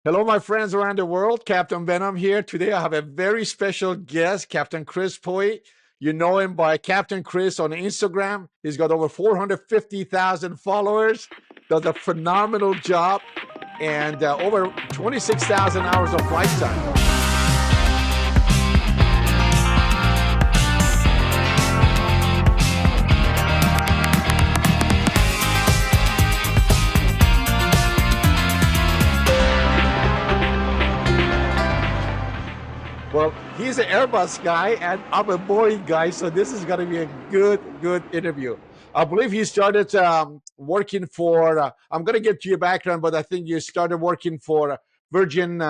Hello, my friends around the world. Captain Venom here. Today I have a very special guest, Captain Chris Pohl. You know him by Captain Chris on Instagram. He's got over 450,000 followers, does a phenomenal job, and over 26,000 hours of flight time. Well, he's an Airbus guy, and I'm a Boeing guy, so this is going to be a good interview. I believe he started working for. I'm going to get to your background, but I think you started working for Virgin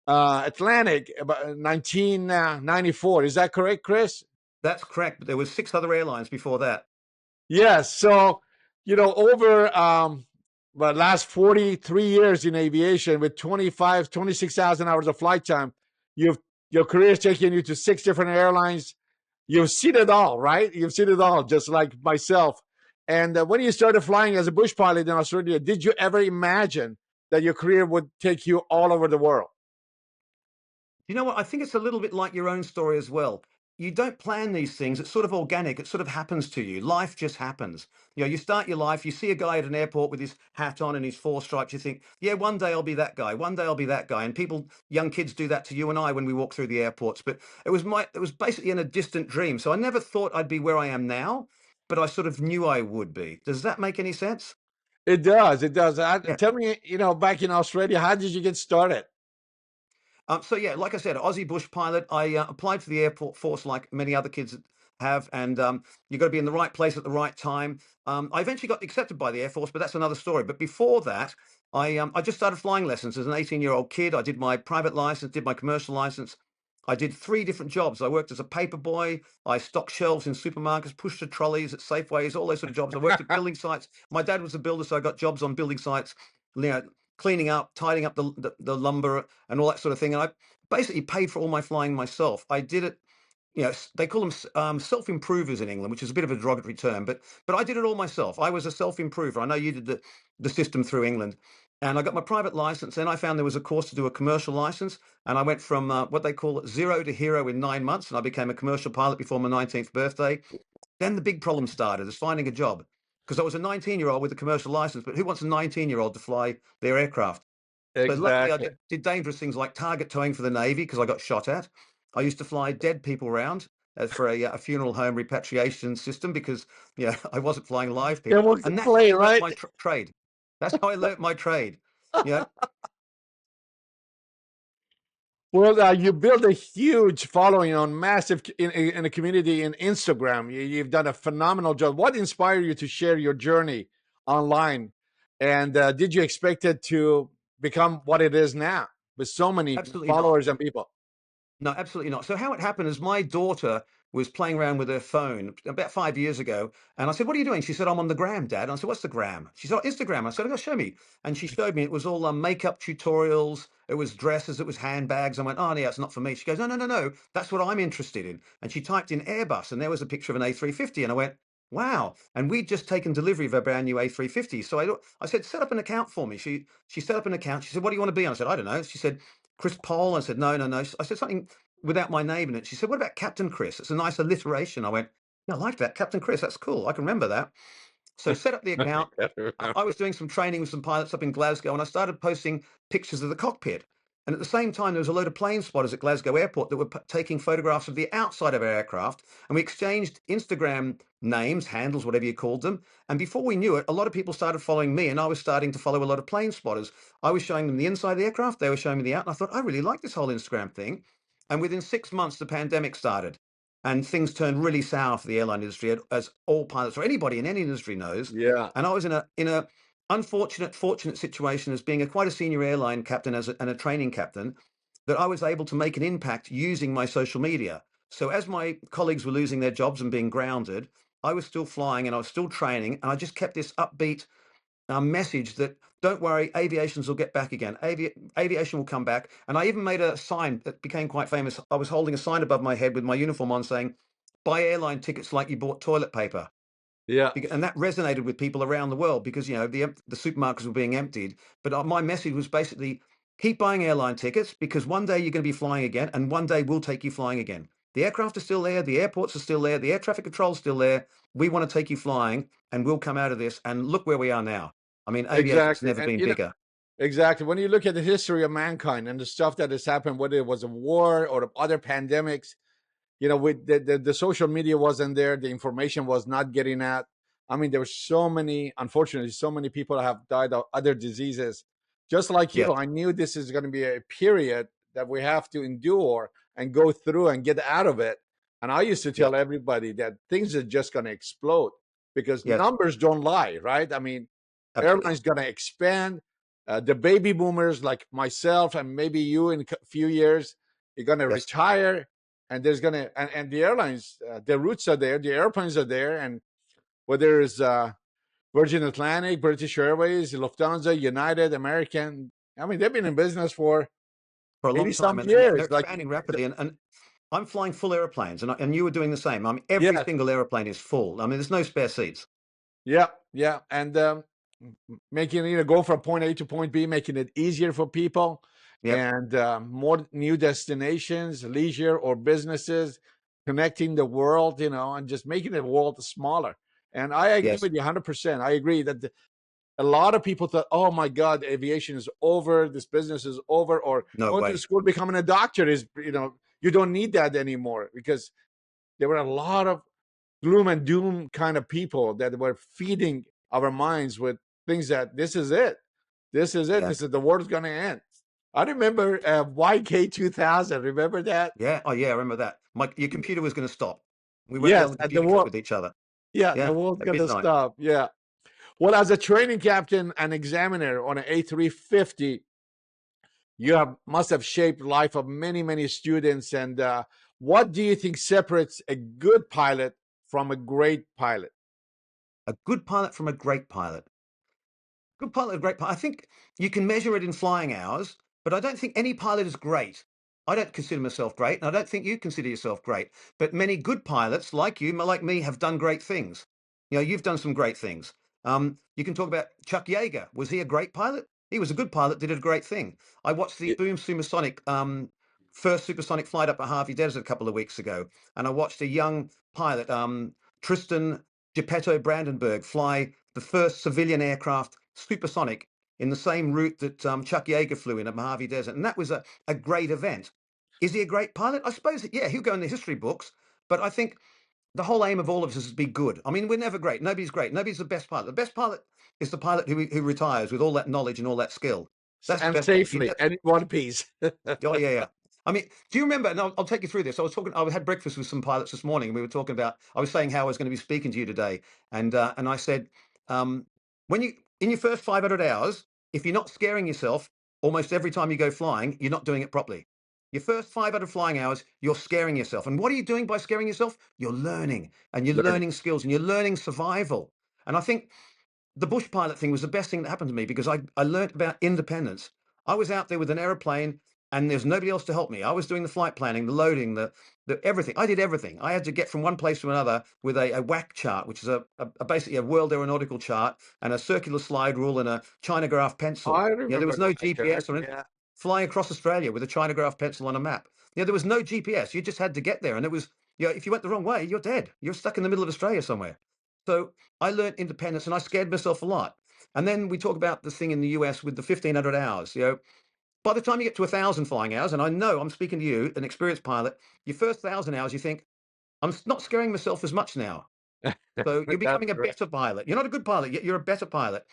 Atlantic about 1994. Is that correct, Chris? That's correct, but there was 6 other airlines before that. Yes. So, over the last 43 years in aviation with 26,000 hours of flight time, you've your career has taken you to 6 different airlines. You've seen it all, right? You've seen it all, just like myself. And when you started flying as a bush pilot in Australia, did you ever imagine that your career would take you all over the world? You know what? I think it's a little bit like your own story as well. You don't plan these things. It's sort of organic. It sort of happens to you. Life just happens. You start your life, you see a guy at an airport with his hat on and his 4 stripes. You think, yeah, one day I'll be that guy. One day I'll be that guy. And people, young kids do that to you and I when we walk through the airports. But it was basically in a distant dream. So I never thought I'd be where I am now, but I sort of knew I would be. Does that make any sense? It does. It does. Yeah. Tell me, back in Australia, how did you get started? So yeah, like I said, Aussie bush pilot. I applied for the airport force like many other kids have, and you got to be in the right place at the right time. I eventually got accepted by the Air Force, but that's another story. But before that, I just started flying lessons as an 18-year-old kid. I did my private license, did my commercial license. I did 3 different jobs. I worked as a paper boy. I stocked shelves in supermarkets, pushed the trolleys at Safeways, all those sort of jobs. I worked at building sites. My dad was a builder, so I got jobs on building sites, you know, cleaning up, tidying up the lumber and all that sort of thing. And I basically paid for all my flying myself. I did it. They call them self-improvers in England, which is a bit of a derogatory term, but I did it all myself. I was a self-improver. I know you did the system through England, and I got my private license. Then I found there was a course to do a commercial license, and I went from what they call zero to hero in 9 months, and I became a commercial pilot before my 19th birthday. Then the big problem started, is finding a job, because I was a 19-year-old with a commercial license, but who wants a 19-year-old to fly their aircraft? So luckily, Exactly. did dangerous things like target towing for the Navy because I got shot at. I used to fly dead people around as for a funeral home repatriation system because I wasn't flying live It people, was a and that's how play, I learnt right? my trade. That's how I learnt my trade. Yeah, Well, you built a huge following on massive in a community in Instagram. You've done a phenomenal job. What inspired you to share your journey online? And did you expect it to become what it is now with so many absolutely not. followers and people? No, absolutely not. So how it happened is my daughter was playing around with her phone about 5 years ago. And I said, "What are you doing?" She said, "I'm on the gram, Dad." And I said, "What's the gram?" She said, "Oh, Instagram." I said, "Oh, show me." And she showed me. It was all makeup tutorials. It was dresses. It was handbags. I went, "Oh, yeah, it's not for me." She goes, "No, no, no, no. That's what I'm interested in." And she typed in Airbus, and there was a picture of an A350. And I went, "Wow." And we'd just taken delivery of a brand new A350. So I said, "Set up an account for me." She set up an account. She said, "What do you want to be?" And I said, "I don't know." She said, "Chris Pohl." I said, "No, no, no." I said something without my name in it. She said, "What about Captain Chris? It's a nice alliteration." I went, "Yeah, I like that. Captain Chris. That's cool. I can remember that." So set up the account. I was doing some training with some pilots up in Glasgow, and I started posting pictures of the cockpit. And at the same time, there was a load of plane spotters at Glasgow Airport that were taking photographs of the outside of our aircraft. And we exchanged Instagram names, handles, whatever you called them. And before we knew it, a lot of people started following me, and I was starting to follow a lot of plane spotters. I was showing them the inside of the aircraft. They were showing me the out. And I thought, I really like this whole Instagram thing. And within 6 months, the pandemic started. And things turned really sour for the airline industry, as all pilots or anybody in any industry knows. Yeah. And I was in a fortunate situation as being quite a senior airline captain and a training captain, that I was able to make an impact using my social media. So as my colleagues were losing their jobs and being grounded, I was still flying and I was still training, and I just kept this upbeat message that don't worry, aviations will get back again. Aviation will come back. And I even made a sign that became quite famous. I was holding a sign above my head with my uniform on saying, "Buy airline tickets like you bought toilet paper." Yeah. And that resonated with people around the world because, the supermarkets were being emptied. But my message was basically keep buying airline tickets because one day you're going to be flying again, and one day we'll take you flying again. The aircraft are still there, the airports are still there, the air traffic control is still there. We want to take you flying, and we'll come out of this. And look where we are now. I mean, aviation's Exactly. never And been bigger. exactly. When you look at the history of mankind and the stuff that has happened, whether it was a war or other pandemics, with the social media wasn't there, the information was not getting out. I mean, there were so many, unfortunately, so many people have died of other diseases. Just like Yes, you, I knew this is going to be a period that we have to endure and go through and get out of it. And I used to yes, tell everybody that things are just going to explode because yes, numbers don't lie, right? I mean, absolutely. airlines going to expand. The baby boomers like myself and maybe you in a few years, you're going to Yes, retire, and there's gonna and the airlines, the routes are there, the airplanes are there, and whether it's Virgin Atlantic, British Airways, Lufthansa, United, American, I mean they've been in business for for a 80 long time, some and they're years. Like, expanding rapidly. And I'm flying full airplanes, and you were doing the same. I mean, every yes, single airplane is full. I mean, there's no spare seats. yeah, yeah, and making go from point A to point B, making it easier for people, Yep. and more new destinations, leisure or businesses, connecting the world, and just making the world smaller. And I agree Yes. with you 100%. I agree that a lot of people thought, "Oh my God, aviation is over. This business is over," or No going to way. school, becoming a doctor is, you don't need that anymore because there were a lot of gloom and doom kind of people that were feeding our minds with things that this is it. This is it. Yeah. This is the world's going to end. I remember YK 2000. Remember that? Yeah. Oh, yeah. I remember that. Your computer was going to stop. We weren't Yes, able to at the communicate war. with each other. Yeah, the Yeah. world's At going to midnight. stop. Yeah. Well, as a training captain and examiner on an A350, you must have shaped life of many, many students. And what do you think separates a good pilot from a great pilot? A good pilot from a great pilot. Good pilot, a great pilot. I think you can measure it in flying hours, but I don't think any pilot is great. I don't consider myself great, and I don't think you consider yourself great. But many good pilots, like you, like me, have done great things. You've done some great things. You can talk about Chuck Yeager. Was he a great pilot? He was a good pilot, did a great thing. I watched the Y- Boom Supersonic first supersonic flight up at Harvey Desert a couple of weeks ago, and I watched a young pilot, Tristan Geppetto Brandenburg, fly the first civilian aircraft supersonic in the same route that Chuck Yeager flew in at Mojave Desert. And that was a great event. Is he a great pilot? I suppose, yeah, he'll go in the history books. But I think the whole aim of all of us is to be good. I mean, we're never great. Nobody's great. Nobody's the best pilot. The best pilot is the pilot who retires with all that knowledge and all that skill. That's the and best pilot. safely, and in one piece. Oh, yeah, yeah. I mean, do you remember? And I'll take you through this. I had breakfast with some pilots this morning, and we were talking about. I was saying how I was going to be speaking to you today, and I said, um, when you in your first 500 hours, if you're not scaring yourself almost every time you go flying, you're not doing it properly. Your first 500 flying hours, you're scaring yourself. And what are you doing by scaring yourself? You're learning, and you're Learning. learning skills, and you're learning survival. And I think the bush pilot thing was the best thing that happened to me because I learned about independence. I was out there with an aeroplane and there's nobody else to help me. I was doing the flight planning, the loading, the everything. I did everything. I had to get from one place to another with a WAC chart, which is basically a world aeronautical chart, and a circular slide rule and a China graph pencil. I There remember was no that chart. GPS or anything. Yeah. Flying across Australia with a China graph pencil on a map. There was no GPS. You just had to get there. And it was, if you went the wrong way, you're dead. You're stuck in the middle of Australia somewhere. So I learned independence and I scared myself a lot. And then we talk about the thing in the US with the 1500 hours. By the time you get to 1,000 flying hours, and I know I'm speaking to you, an experienced pilot, your first 1,000 hours, you think, I'm not scaring myself as much now. So you're That's becoming a right. better pilot. You're not a good pilot, yet you're a better pilot.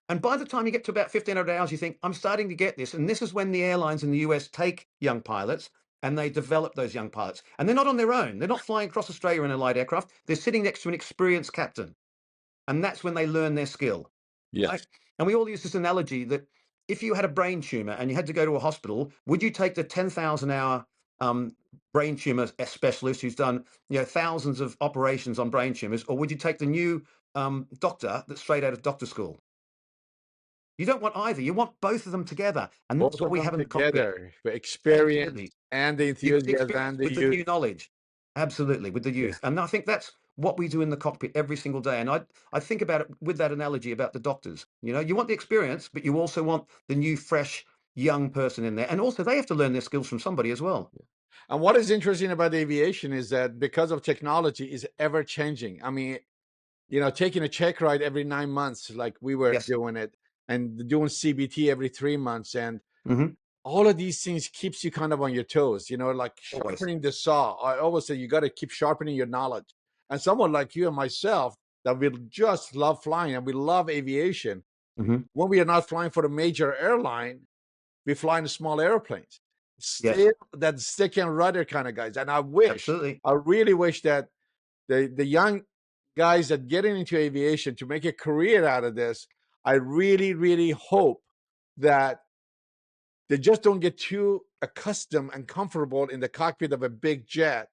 And by the time you get to about 1,500 hours, you think, I'm starting to get this. And this is when the airlines in the US take young pilots and they develop those young pilots. And they're not on their own. They're not flying across Australia in a light aircraft. They're sitting next to an experienced captain. And that's when they learn their skill. Right? Yes. And we all use this analogy that if you had a brain tumor and you had to go to a hospital, would you take the 10,000 hour um, brain tumor specialist who's done thousands of operations on brain tumors, or would you take the new doctor that's straight out of doctor school? You don't want either. You want both of them together, and that's Both what of we them have in the cockpit. together, the experience Absolutely. and the You got the enthusiasm experience and the with the youth. new knowledge. Absolutely, with the Yeah. youth. And I think that's what we do in the cockpit every single day. And I think about it with that analogy about the doctors. You know, you want the experience, but you also want the new, fresh, young person in there. And also they have to learn their skills from somebody as well. And what is interesting about aviation is that because of technology is ever changing. I mean, taking a check ride every 9 months, like we were Yes. doing it, and doing CBT every 3 months, and Hmm. all of these things keeps you kind of on your toes, like Always. sharpening the saw. I always say you got to keep sharpening your knowledge. And someone like you and myself that we just love flying and we love aviation, Hmm. when we are not flying for a major airline, we fly in small airplanes. Yes. Still that stick and rudder kind of guys. And Absolutely. I really wish that the young guys that getting into aviation to make a career out of this, I really, really hope that they just don't get too accustomed and comfortable in the cockpit of a big jet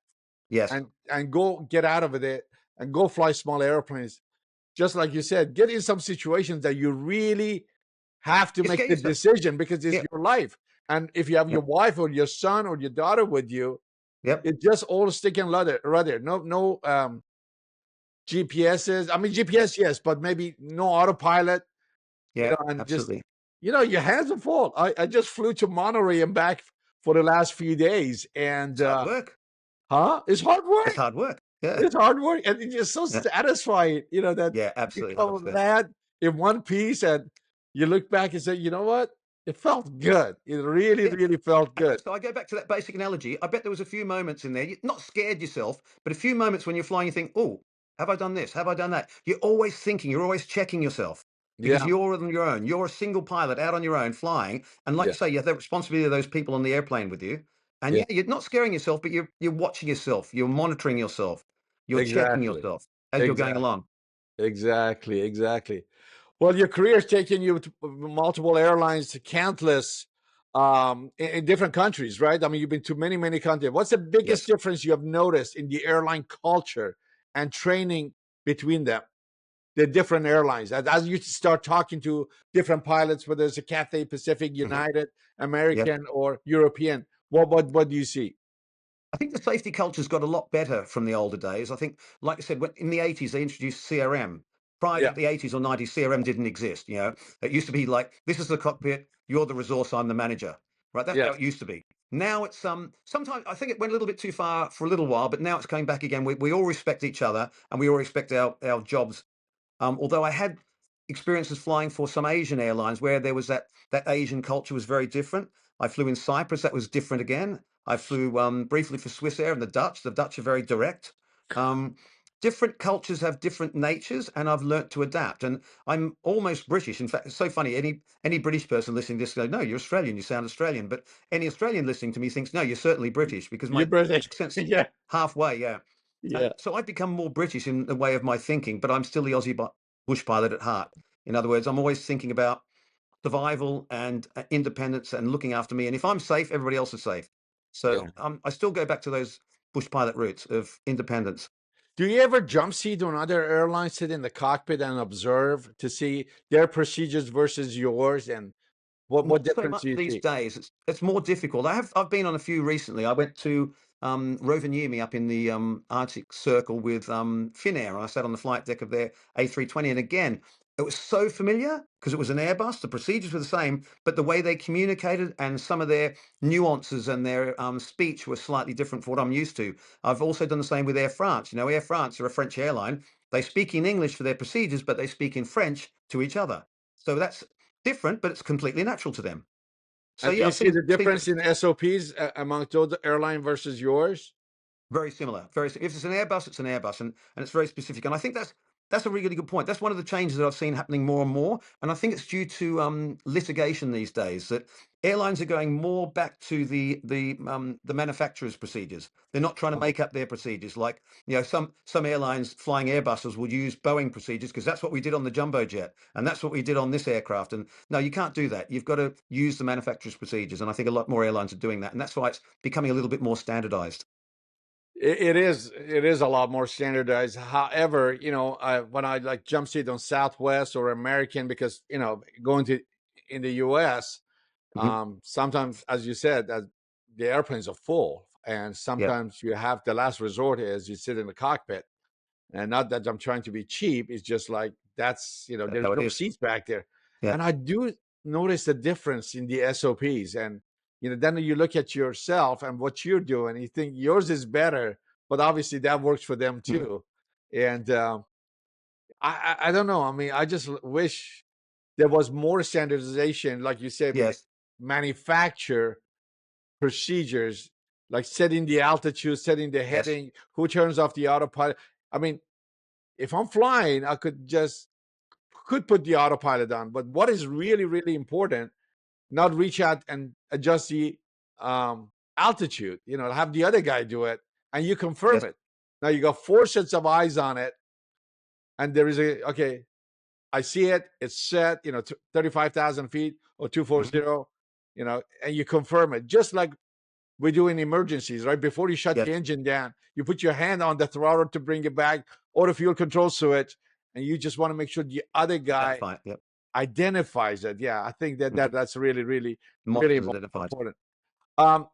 Yes. and go get out of it and go fly small airplanes. Just like you said, get in some situations that you really have to You make scare the yourself. decision because it's Yep. your life. And if you have your Yep. wife or your son or your daughter with you, Yep. it's just all stick and rudder. No GPSs. I mean Yep. GPS, yes, but maybe no autopilot, Yeah. and just Absolutely. your hands are full. I just flew to Monterey and back for the last few days, and It's hard work. it's hard It's work. hard work. Yeah. It's hard work, and it's just so Yeah. satisfying, that Yeah. you Absolutely. come 100%. land in one piece, and you look back and say, you know what? It felt good. It really, Yeah. really felt good. So I go back to that basic analogy. I bet there was a few moments in there, not scared yourself, but a few moments when you're flying, you think, oh, have I done this? Have I done that? You're always thinking, you're always checking yourself because Yeah, you're on your own. You're a single pilot out on your own flying. And like yeah, you say, you have the responsibility of those people on the airplane with you. And yeah. yeah, you're not scaring yourself, but you're watching yourself. You're monitoring yourself. You're checking Exactly, yourself as you're going exactly, along. exactly, exactly. Well, your career's taken you to multiple airlines, countless, in different countries, right? I mean, you've been to many, many countries. What's the biggest Yes. difference you have noticed in the airline culture and training between them, the different airlines? As you start talking to different pilots, whether it's a Cathay Pacific, Mhm. United, Yes. American, or European, what do you see? I think the safety culture's got a lot better from the older days. I think, like I said, when in the 80s, they introduced CRM. Prior Yeah, to the 80s or 90s, CRM didn't exist. It used to be like, this is the cockpit, you're the resource, I'm the manager. Right? That's yeah, how it used to be. Now it's sometimes I think it went a little bit too far for a little while, but now it's coming back again. We all respect each other and we all respect our jobs. Although I had experiences flying for some Asian airlines where there was that Asian culture was very different. I flew in Cyprus, that was different again. I flew briefly for Swiss Air and the Dutch. The Dutch are very direct. Um, Different cultures have different natures, and I've learnt to adapt. And I'm almost British. In fact, it's so funny. Any British person listening to this go, "No, you're Australian. You sound Australian." But any Australian listening to me thinks, "No, you're certainly British," because you're my British. accent's Yeah, halfway. Yeah. yeah. So I've become more British in the way of my thinking, but I'm still the Aussie bush pilot at heart. In other words, I'm always thinking about survival and independence and looking after me. And if I'm safe, everybody else is safe. So Yeah. I still go back to those bush pilot roots of independence. Do you ever jump seat on other airlines, sit in the cockpit and observe to see their procedures versus yours, and what Not so difference much do you these see? days. It's more difficult. I've been on a few recently. I went to Rovaniemi up in the Arctic Circle with Finnair, and I sat on the flight deck of their A320. And again, it was so familiar because it was an Airbus. The procedures were the same, but the way they communicated and some of their nuances and their speech were slightly different from what I'm used to. I've also done the same with Air France. Air France are a French airline. They speak in English for their procedures, but they speak in French to each other. So that's different, but it's completely natural to them. So And do yeah, you I've see seen the seen difference in SOPs amongst those airline versus yours? very similar. If it's an Airbus, it's an Airbus, and it's very specific. And I think that's a really good point. That's one of the changes that I've seen happening more and more. And I think it's due to litigation these days that airlines are going more back to the manufacturer's procedures. They're not trying to make up their procedures. Like some airlines flying Airbuses will use Boeing procedures because that's what we did on the jumbo jet, and that's what we did on this aircraft. And no, you can't do that. You've got to use the manufacturer's procedures. And I think a lot more airlines are doing that, and that's why it's becoming a little bit more standardized. It is a lot more standardized. However, when I like jump seat on Southwest or American, because going to in the U.S. Hmm. Sometimes, as you said, that the airplanes are full, and Yeah. sometimes you have the last resort is you sit in the cockpit. And not that I'm trying to be cheap. It's just like that's That's there's how it no is. seats back there, Yeah. and I do notice the difference in the SOPs. And then you look at yourself and what you're doing, you think yours is better, but obviously that works for them Mhm. too. And I don't know. I mean, I just wish there was more standardization, like you said, with the Yes. manufacturer procedures, like setting the altitude, setting the Yes. heading, who turns off the autopilot. I mean, if I'm flying, I could put the autopilot on. But what is really, really important, not reach out and adjust the altitude, have the other guy do it and you confirm Yes. it. Now you got four sets of eyes on it, and there is okay, I see it, it's set, 35,000 feet or Mhm. 240, and you confirm it. Just like we do in emergencies, right? Before you shut the Yes. engine down, you put your hand on the throttle to bring it back, or the fuel control switch, and you just want to make sure the other guy Identify it. Yep. identifies it. Yeah, I think that, Mhm. that's really, really, really Monitors identified. important. Um,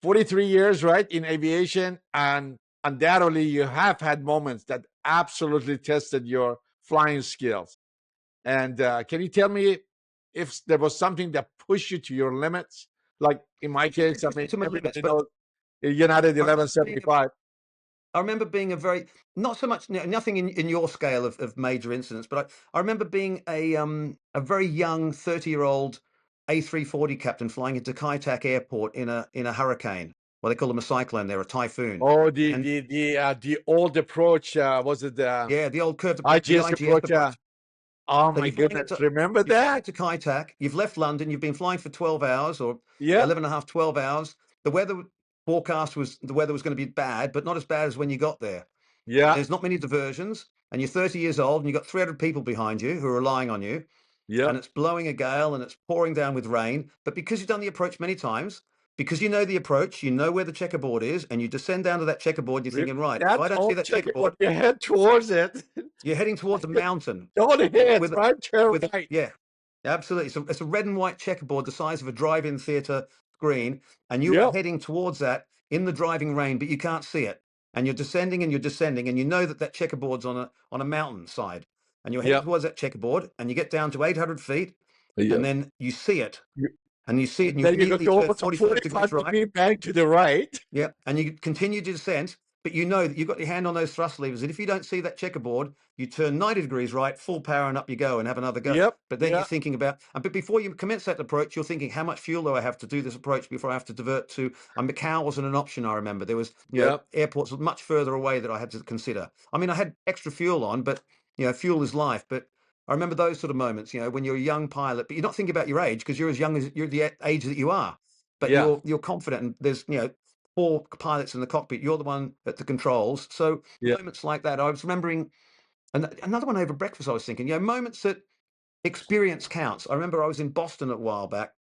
43 years, right, in aviation, and undoubtedly you have had moments that absolutely tested your flying skills. And can you tell me if there was something that pushed you to your limits? Like in my It case, I pushed me mean, to my limits, everybody but knows United I remember being 1175. I remember being a very not so much nothing in your scale of major incidents, but I remember being a very young 30-year-old A340 captain flying into Kai Tak Airport in a hurricane. Well, they call them a cyclone there, a typhoon. Oh, And the old approach, was it the yeah, the old curved the IGS IGS approach? approach. Oh So my goodness, remember you're flying that? into Kai Tak, you've left London, you've been flying for 12 hours or Yeah, 11 and a half, 12 hours. The weather forecast was the weather was going to be bad, but not as bad as when you got there. yeah, There's not many diversions, and you're 30 years old, and you've got 300 people behind you who are relying on you, yeah, and it's blowing a gale and it's pouring down with rain. But because you've done the approach many times, because you know the approach, you know where the checkerboard is, and you descend down to that checkerboard, you're thinking, right, if I that's don't all see that check it checkerboard, when you head towards it. you're heading towards a mountain Don't hit, with a right? Turn with a right. yeah, absolutely. So it's a red and white checkerboard the size of a drive-in theater screen, and you are Yep, heading towards that in the driving rain, but you can't see it. And you're descending, and you know that that checkerboard's on a mountain side, and you're heading yep, towards that checkerboard, and you get down to 800 feet, and yep. then you see it, You- and you see it, and you Then you go immediately to turn almost a 45 degrees 45 right. degree bank to the right. Yeah, and you continue to descend, but you know that you've got your hand on those thrust levers, and if you don't see that checkerboard, you turn 90 degrees right, full power, and up you go and have another go. Yep, But then you're yep, thinking about, but before you commence that approach, you're thinking, how much fuel do I have to do this approach before I have to divert to? And Macau wasn't an option, I remember. There was, yep, airports much further away that I had to consider. I mean, I had extra fuel on, but, fuel is life. But I remember those sort of moments, when you're a young pilot, but you're not thinking about your age because you're as young as you're the age that you are. But yeah, you're confident, and there's four pilots in the cockpit. You're the one at the controls. So yeah. moments like that, I was remembering, and another one over breakfast. I was thinking, moments that experience counts. I remember I was in Boston a while back,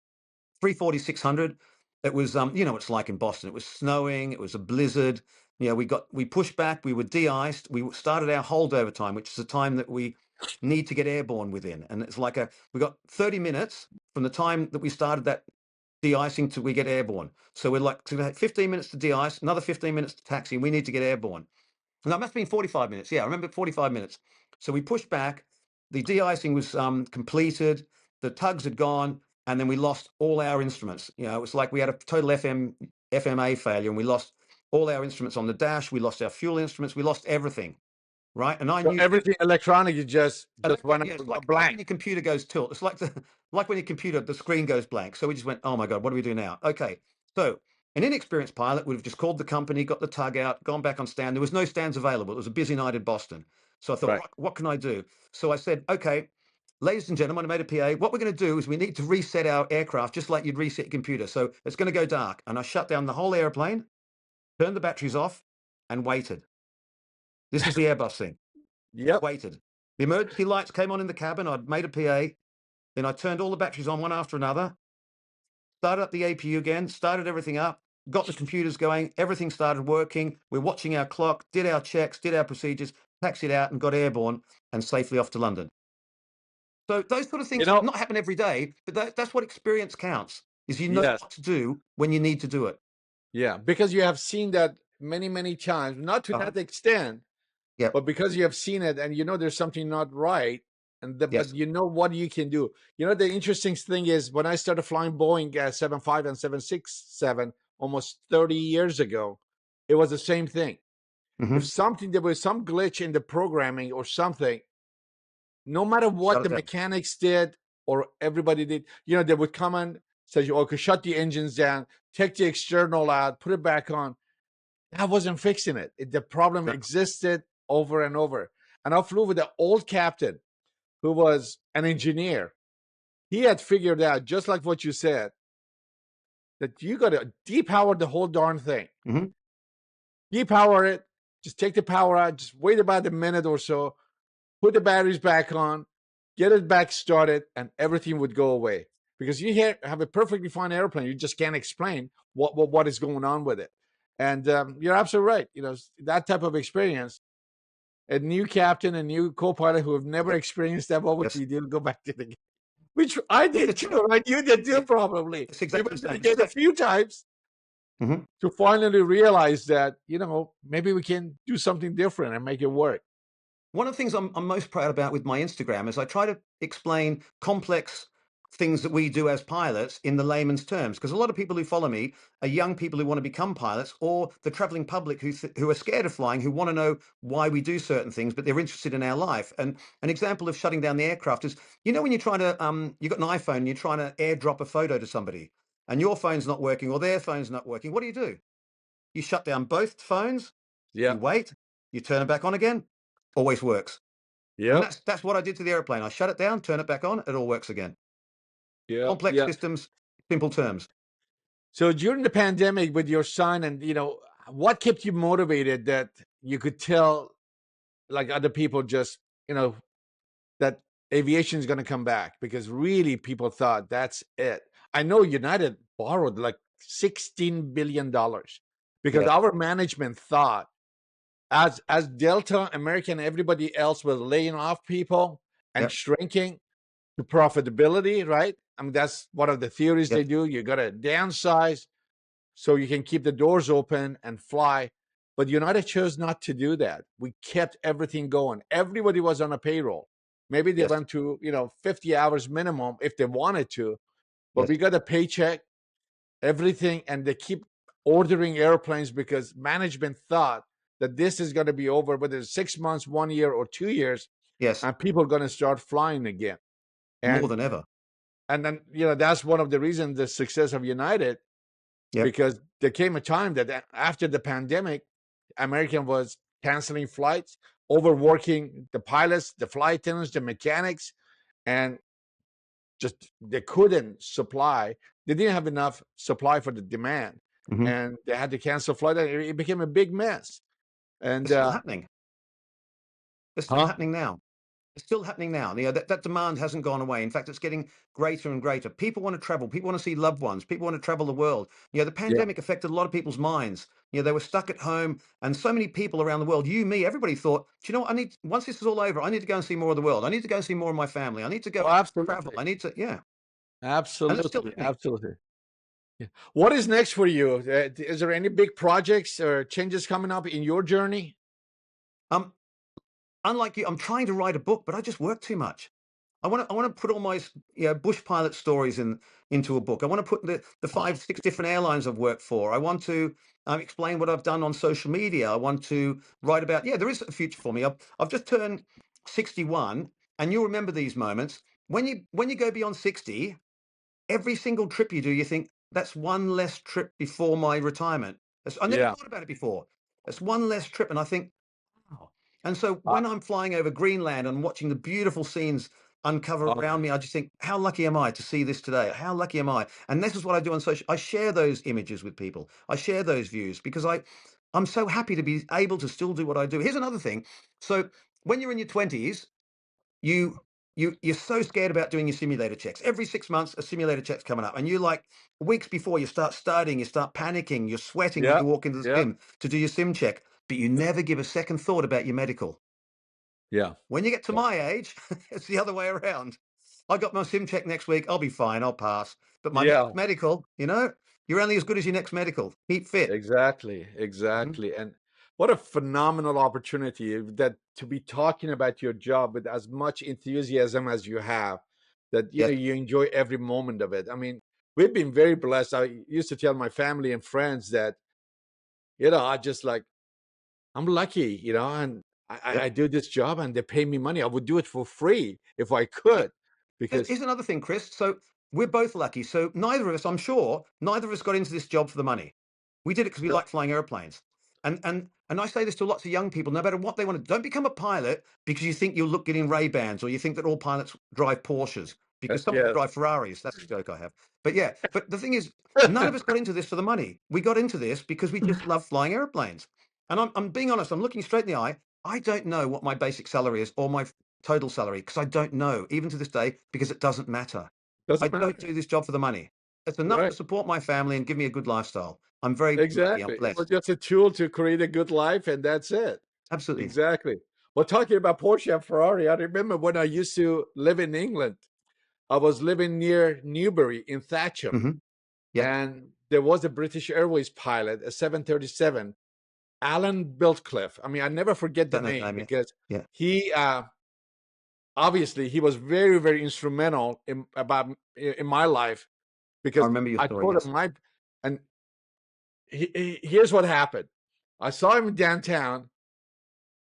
340-600. It was, what it's like in Boston. It was snowing. It was a blizzard. We pushed back. We were de-iced. We started our holdover time, which is the time that we need to get airborne within. And it's like we got 30 minutes from the time that we started that de-icing till we get airborne. So we're like, so we had 15 minutes to de-ice, another 15 minutes to taxi, and we need to get airborne. And that must have been 45 minutes. Yeah, I remember 45 minutes. So we pushed back. The de-icing was completed. The tugs had gone, and then we lost all our instruments. It was like we had a total FMA failure, and we lost all our instruments on the dash. We lost our fuel instruments. We lost everything. Right, and I So knew everything electronic, you just went yeah, it's like blank. when your computer goes tilt. It's like like when your computer the screen goes blank. So we just went, oh my god, what do we do now? Okay, so an inexperienced pilot would have just called the company, got the tug out, gone back on stand. There was no stands available. It was a busy night in Boston. So I thought, Right. what can I do? So I said, okay, ladies and gentlemen, I made a PA. What we're going to do is we need to reset our aircraft just like you'd reset your computer. So it's going to go dark. And I shut down the whole airplane, turned the batteries off, and waited. This is the Airbus thing. Yep. Waited. The emergency lights came on in the cabin. I'd made a PA. Then I turned all the batteries on one after another, started up the APU again, started everything up, got the computers going, everything started working. We're watching our clock, did our checks, did our procedures, taxied out and got airborne and safely off to London. So those sort of You things know, not happen every day, but that's what experience counts, is you know yes. what to do when you need to do it. Yeah. Because you have seen that many, many times, not to Uh-huh. that extent, Yep. but because you have seen it and you know there's something not right, but Yes. you know what you can do. You know, the interesting thing is when I started flying Boeing 75 and 767 almost 30 years ago, it was the same thing. If Hmm. there was some glitch in the programming or something, no matter what Shut the it down. mechanics did or everybody did, they would come and say, okay, shut the engines down, take the external out, put it back on. That wasn't fixing it. The problem No. existed over and over. And I flew with an old captain who was an engineer. He had figured out, just like what you said, that you got to depower the whole darn thing. Hmm. Depower it, just take the power out, just wait about a minute or so, put the batteries back on, get it back started, and everything would go away. Because have a perfectly fine airplane, you just can't explain what is going on with it. And you're absolutely right. That type of experience, a new captain, a new co-pilot who have never experienced that, what would Yes. you do? Go back to the game, which I did It's, too, right? You did too, yeah, probably. it's You exactly the went to the same. gate a few times Mhm. to finally realize that, maybe we can do something different and make it work. One of the things I'm most proud about with my Instagram is I try to explain complex things that we do as pilots in the layman's terms. Because a lot of people who follow me are young people who want to become pilots, or the traveling public who are scared of flying, who want to know why we do certain things, but they're interested in our life. And an example of shutting down the aircraft is, when you're trying to, you've got an iPhone, and you're trying to airdrop a photo to somebody, and your phone's not working or their phone's not working. What do? You shut down both phones, Yeah. you wait, you turn it back on again, always works. And Yep. that's what I did to the airplane. I shut it down, turn it back on, it all works again. Yep. Complex Yep. systems, simple terms. So during the pandemic with your son, and what kept you motivated that you could tell like other people, just that aviation is going to come back, because really people thought that's it. I know United borrowed like $16 billion because Yes, our management thought, as Delta, American, everybody else was laying off people and yep, shrinking to profitability, right? I mean, that's one of the theories yes, they do. You got to downsize so you can keep the doors open and fly. But United chose not to do that. We kept everything going. Everybody was on a payroll. Maybe they yes, went to 50 hours minimum if they wanted to, but yes, we got a paycheck, everything, and they keep ordering airplanes because management thought that this is going to be over, whether it's 6 months, 1 year, or 2 years, yes, and people are going to start flying again. more And than ever. and then that's one of the reasons the success of United, Yep, because there came a time that after the pandemic, American was canceling flights, overworking the pilots, the flight attendants, the mechanics, and just they couldn't supply. They didn't have enough supply for the demand, hmm. and they had to cancel flight. It became a big mess. And It's still happening. It's still huh? happening now. It's still happening now. That demand hasn't gone away. In fact, it's getting greater and greater. People want to travel. People want to see loved ones. People want to travel the world. The Yeah. pandemic affected a lot of people's minds. They were stuck at home, and so many people around the world, you, me, everybody thought, do you know what? Once this is all over, I need to go and see more of the world. I need to go and see more of my family. I need to go Oh, and travel. absolutely, I need to, yeah. And it's still absolutely, happening. absolutely. Yeah. What is next for you? Is there any big projects or changes coming up in your journey? Um, Unlike you, I'm trying to write a book, but I just work too much. I want to put all my bush pilot stories into a book. I want to put the 5 6 different airlines I've worked for. I want to explain what I've done on social media. I want to write about, there is a future for me. I've just turned 61, and you'll remember these moments when you go beyond 60. Every single trip you do, you think that's one less trip before my retirement. I never Yeah. thought about it before. That's one less trip, and I think, wow. And so Uh, when I'm flying over Greenland and watching the beautiful scenes uncover uh, around me, I just think, how lucky am I to see this today? How lucky am I? And this is what I do on social. I share those images with people. I share those views because I'm so happy to be able to still do what I do. Here's another thing. So when you're in your 20s, you you're so scared about doing your simulator checks. Every 6 months, a simulator check's coming up, and you like weeks before you start studying, you start panicking, you're sweating when yeah. you walk into the Yeah. sim to do your sim check, but you never give a second thought about your medical. Yeah. When you get to Yeah. my age, it's the other way around. I got my sim check next week. I'll be fine. I'll pass. But my next Yeah. medical, you're only as good as your next medical. Keep fit. Exactly. Mhm. Exactly. And what a phenomenal opportunity that to be talking about your job with as much enthusiasm as you have, that Yes. you enjoy every moment of it. I mean, we've been very blessed. I used to tell my family and friends that, I just like, I'm lucky, and I Yep. do this job and they pay me money. I would do it for free if I could, because Here's another thing, Chris. So we're both lucky. So neither of us, I'm sure, neither of us got into this job for the money. We did it because we uh, like flying airplanes. And I say this to lots of young people, no matter what they want to, don't become a pilot because you think you'll look good in Ray-Bans or you think that all pilots drive Porsches because some of them yes. drive Ferraris. That's a joke I have. But yeah, but the thing is, none of us got into this for the money. We got into this because we just love flying airplanes. And I'm being honest, I'm looking straight in the eye. I don't know what my basic salary is or my total salary because I don't know, even to this day, because it doesn't matter. I Doesn't don't matter. do this job for the money. It's enough to Right. support my family and give me a good lifestyle. I'm very lucky. I'm Exactly. It was blessed. just a tool to create a good life, and that's it. Absolutely. Exactly. Well, talking about Porsche and Ferrari, I remember when I used to live in England, I was living near Newbury in Thatcham, Hmm. Yeah. and there was a British Airways pilot, a 737, Alan Biltcliffe. I mean, I never forget the Don't know the name name yet. because Yeah. he obviously he was very, very instrumental in my life I because remember your I story. told Yes. him and here's what happened. I saw him downtown.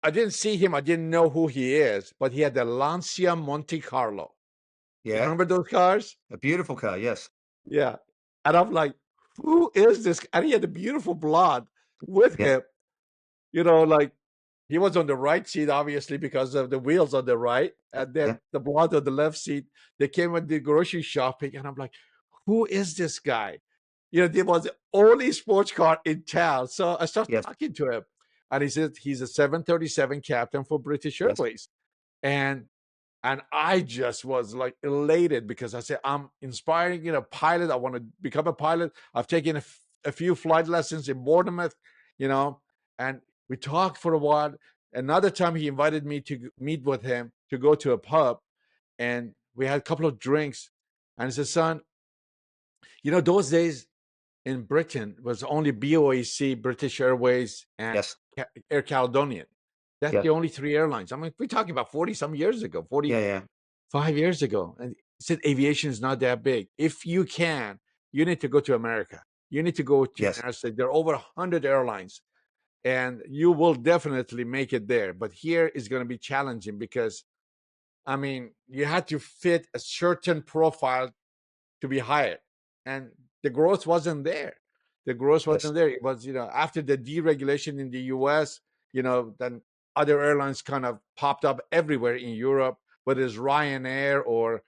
I didn't see him. I didn't know who he is, but he had the Lancia Monte Carlo. You Yeah. remember those cars? A beautiful car. Yes. Yeah. And I'm like, who is this? And he had a beautiful blonde with Yeah. him, like he was on the right seat, obviously, because of the wheels on the right. And then Yeah. the blonde on the left seat. They came with the grocery shopping. And I'm like, who is this guy? There was the only sports car in town. So I started Yes. talking to him. And he said he's a 737 captain for British Yes. Airways. And I just was like elated because I said, I'm inspiring, pilot. I want to become a pilot. I've taken a few flight lessons in Bournemouth, you know, and we talked for a while. Another time he invited me to meet with him to go to a pub, and we had a couple of drinks. And he said, son, those days in Britain was only BOAC, British Airways, and Yes. Air Caledonian. That's Yes. the only three airlines. I mean, we're talking about 40 some years ago, Yeah. Yeah. 5 years ago. And he said aviation is not that big. If you can, you need to go to America. You need to go to the Yes. United States. There are over 100 airlines, and you will definitely make it there. But here is going to be challenging because, I mean, you had to fit a certain profile to be hired, and the growth wasn't there. The growth Yes. wasn't there. It was, after the deregulation in the US, then other airlines kind of popped up everywhere in Europe, whether it's Ryanair or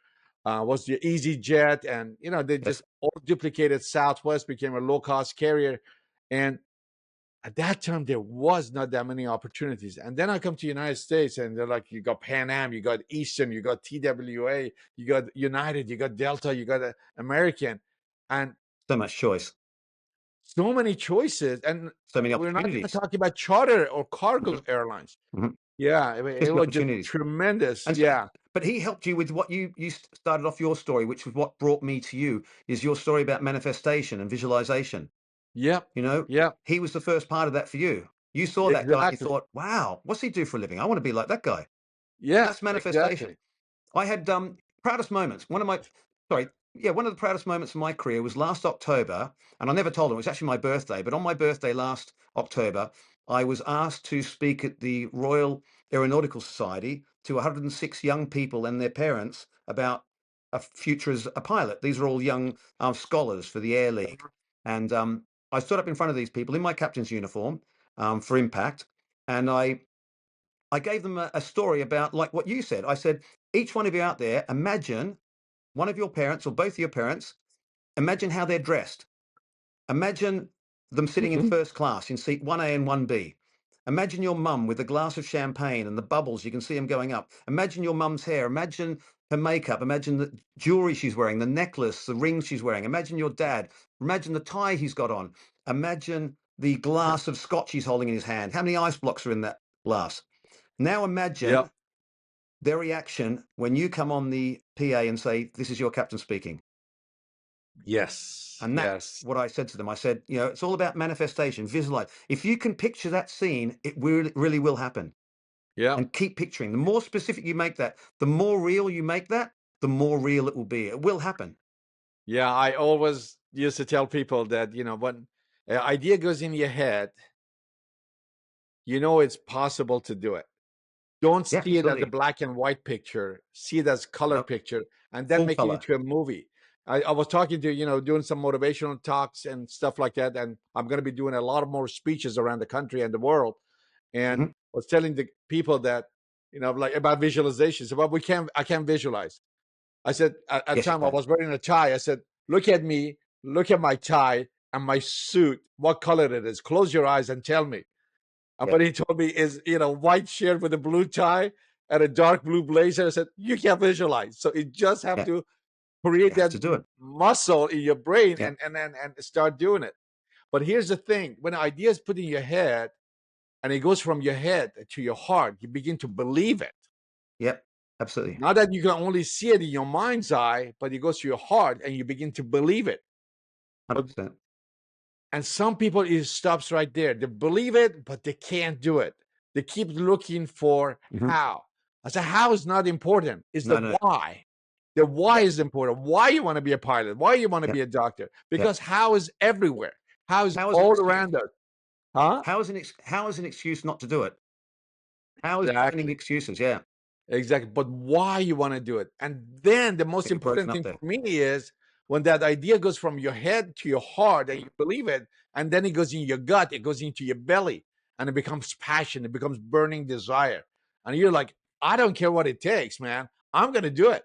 was the EasyJet, and they just Yes. all duplicated. Southwest became a low cost carrier, and at that time there was not that many opportunities. And then I come to United States, and they're like, you got Pan Am, you got Eastern, you got TWA, you got United, you got Delta, you got American, and So much choice. so many choices. And So many we're not even opportunities. talking about charter or cargo Hmm. airlines. Hmm. Yeah, Just it the was just opportunities. tremendous. And so, Yeah. but he helped you with what you started off your story, which was what brought me to you, is your story about manifestation and visualization. Yep. You know, Yep. he was the first part of that for you. You saw that guy and you Exactly. thought, wow, what's he do for a living? I want to be like that guy. Yeah. That's manifestation. Exactly. I had proudest moments. Sorry, yeah, one of the proudest moments of my career was last October, and I never told him it was actually my birthday. But on my birthday last October, I was asked to speak at the Royal Aeronautical Society to 106 young people and their parents about a future as a pilot. These are all young scholars for the Air League, and I stood up in front of these people in my captain's uniform for impact, and I gave them a story about like what you said. I said, each one of you out there, imagine one of your parents or both of your parents, imagine how they're dressed. Imagine them sitting in Mhm. first class in seat 1A and 1B. Imagine your mum with a glass of champagne and the bubbles, you can see them going up. Imagine your mum's hair. Imagine her makeup. Imagine the jewelry she's wearing, the necklace, the rings she's wearing. Imagine your dad. Imagine the tie he's got on. Imagine the glass of scotch he's holding in his hand. How many ice blocks are in that glass? Now imagine Yep. their reaction when you come on the PA and say, "This is your captain speaking." Yes. And that's Yes. what I said to them. I said, it's all about manifestation, visualize. If you can picture that scene, it really, really will happen. Yeah. And keep picturing. The more specific you make that, the more real you make that, the more real it will be. It will happen. Yeah. I always used to tell people that, when an idea goes in your head, it's possible to do it. Don't Yeah, see it as a absolutely. black and white picture. See it as color No, picture, and then full make it color. into a movie. I was talking to, doing some motivational talks and stuff like that, and I'm going to be doing a lot of more speeches around the country and the world. And Hmm. I was telling the people that, like about visualization. So, but I can't visualize. I said at the Yes, you time I can. was wearing a tie. I said, look at me, look at my tie and my suit, what color it is. Close your eyes and tell me. And Yeah, what he told me is, white shirt with a blue tie and a dark blue blazer. I said, you can't visualize. So you just have yeah. to You create have that to do it. muscle in your brain Yeah, and start doing it. But here's the thing: when an idea is put in your head and it goes from your head to your heart, you begin to believe it. yeah, absolutely. Not that you can only see it in your mind's eye, but it goes to your heart and you begin to believe it. But 100%. And some people, it stops right there. They believe it, but they can't do it. They keep looking for Hmm. how. I said, how is not important. It's the No, no. why. The why Yeah, is important. Why you want to be a pilot? Why you want to yeah, be a doctor? yeah. Because how is everywhere. How is How is an all excuse? around us. Huh? How is an excuse not to do it? How is finding Exactly. excuses? Yeah, Exactly. But why you want to do it. And then the most get you broken important up thing there. for me is when that idea goes from your head to your heart and you believe it, and then it goes in your gut, it goes into your belly, and it becomes passion, it becomes burning desire. And you're like, I don't care what it takes, man. I'm going to do it.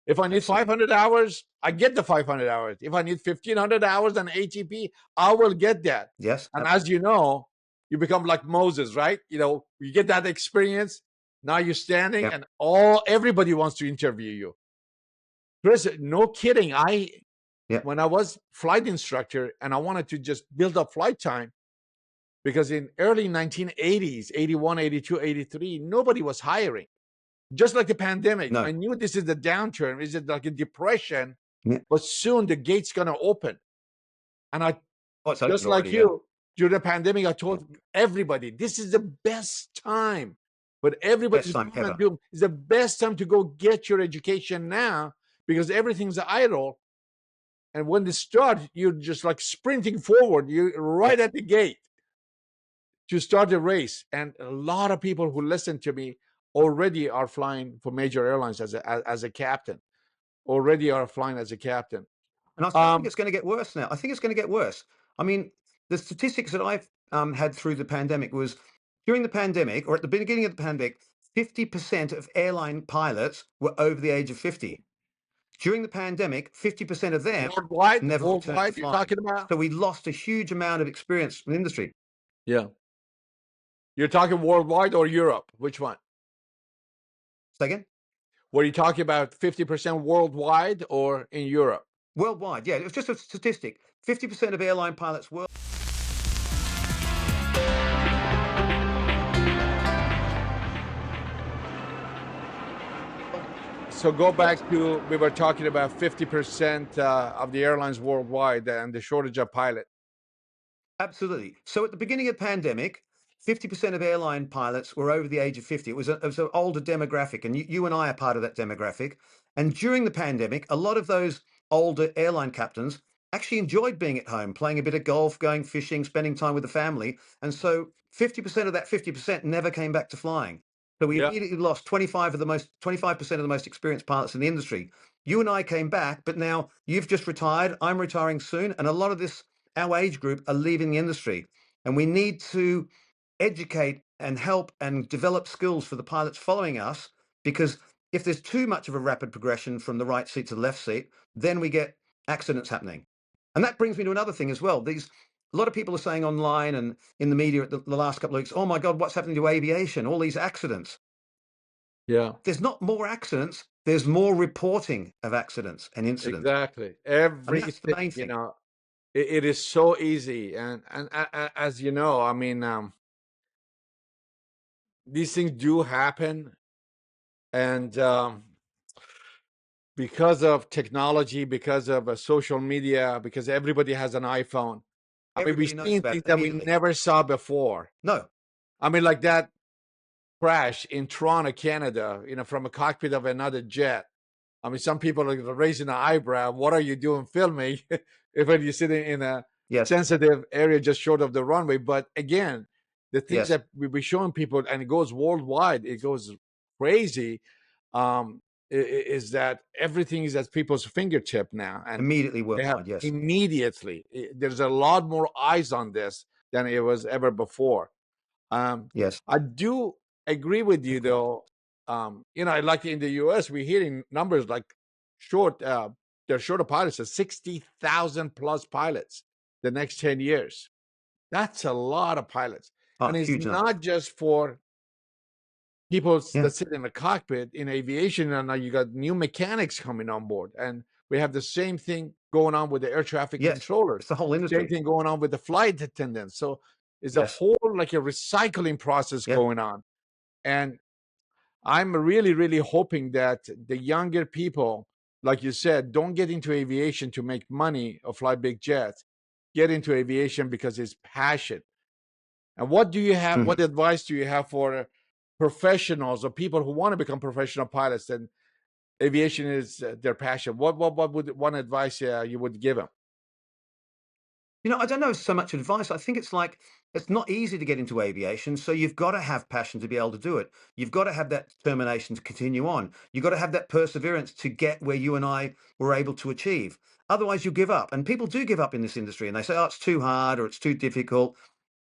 If I need Absolutely. 500 hours, I get the 500 hours. If I need 1,500 hours on ATP, I will get that. Yes. And as you know, you become like Moses, right? You get that experience. Now you're standing, Yeah. and everybody wants to interview you. Chris, no kidding. Yeah. When I was flight instructor and I wanted to just build up flight time, because in early 1980s, 81, 82, 83, nobody was hiring. Just like the pandemic, I No. knew this is the downturn. Is it like a depression? Yeah. But soon the gate's gonna open. And I, Oh, it's just open like already. Yeah. you, during the pandemic, I Yeah. told everybody this is the best time. But everybody's Best time doom and ever. doom. It's the best time to go get your education now because everything's idle. And when they start, you're just like sprinting forward. You're Yeah. right at the gate to start the race. And a lot of people who listen to me already are flying for major airlines as a captain. Already are flying as a captain. And I think Um, it's going to get worse now. I think it's going to get worse. I mean, the statistics that I've had through the pandemic was during the pandemic or at the beginning of the pandemic, 50% of airline pilots were over the age of 50. During the pandemic, 50% of them never returned to worldwide, you're flying. talking about? So we lost a huge amount of experience from the industry. Yeah. You're talking worldwide or Europe? Which one? Say again? Were you talking about 50% worldwide or in Europe? Worldwide, yeah, it was just a statistic. 50% of airline pilots were. So go back to, we were talking about 50% of the airlines worldwide and the shortage of pilot. Absolutely. So at the beginning of the pandemic, 50% of airline pilots were over the age of 50. It was an older demographic, and you and I are part of that demographic. And during the pandemic, a lot of those older airline captains actually enjoyed being at home, playing a bit of golf, going fishing, spending time with the family. And so 50% of that 50% never came back to flying. So we Yeah. immediately lost 25% of the most experienced pilots in the industry. You and I came back, but now you've just retired. I'm retiring soon. And a lot of this our age group are leaving the industry. And we need to educate and help and develop skills for the pilots following us because if there's too much of a rapid progression from the right seat to the left seat, then we get accidents happening. And that brings me to another thing as well. A lot of people are saying online and in the media the last couple of weeks, oh my God, what's happening to aviation? All these accidents. Yeah. There's not more accidents, there's more reporting of accidents and incidents. Exactly. And that's the Everything, main thing. it is so easy. And as you know, I mean, these things do happen. And because of technology, because of social media, because everybody has an iPhone. I mean, we're Everybody knows seeing about things it that we immediately. never saw before. No. I mean, like that crash in Toronto, Canada, from a cockpit of another jet. I mean, some people are raising an eyebrow. What are you doing filming if you're sitting in a Yes. sensitive area just short of the runway? But again, the things Yes. that we be showing people, and it goes worldwide, it goes crazy, is that everything is at people's fingertip now. And Immediately they have worldwide. Yes. immediately, there's a lot more eyes on this than it was ever before. Um, Yes. I do agree with you, Excellent. though. Like in the U.S., we're hearing numbers like short. They're short of pilots, so 60,000 plus pilots the next 10 years. That's a lot of pilots, Oh, and it's huge number. not just for people Yeah. that sit in the cockpit in aviation. And now you got new mechanics coming on board, and we have the same thing going on with the air traffic Yes. controllers. It's the whole Same industry. thing going on with the flight attendants. So it's a Yes. whole like a recycling process Yeah. going on. And I'm really, really hoping that the younger people, like you said, don't get into aviation to make money or fly big jets. Get into aviation because it's passion. And what do you have? Mhm. What advice do you have for professionals or people who want to become professional pilots? And aviation is their passion. What would one advice you would give them? I don't know so much advice. I think it's like it's not easy to get into aviation, so you've got to have passion to be able to do it. You've got to have that determination to continue on. You've got to have that perseverance to get where you and I were able to achieve. Otherwise, you give up. And people do give up in this industry and they say, oh, it's too hard or it's too difficult.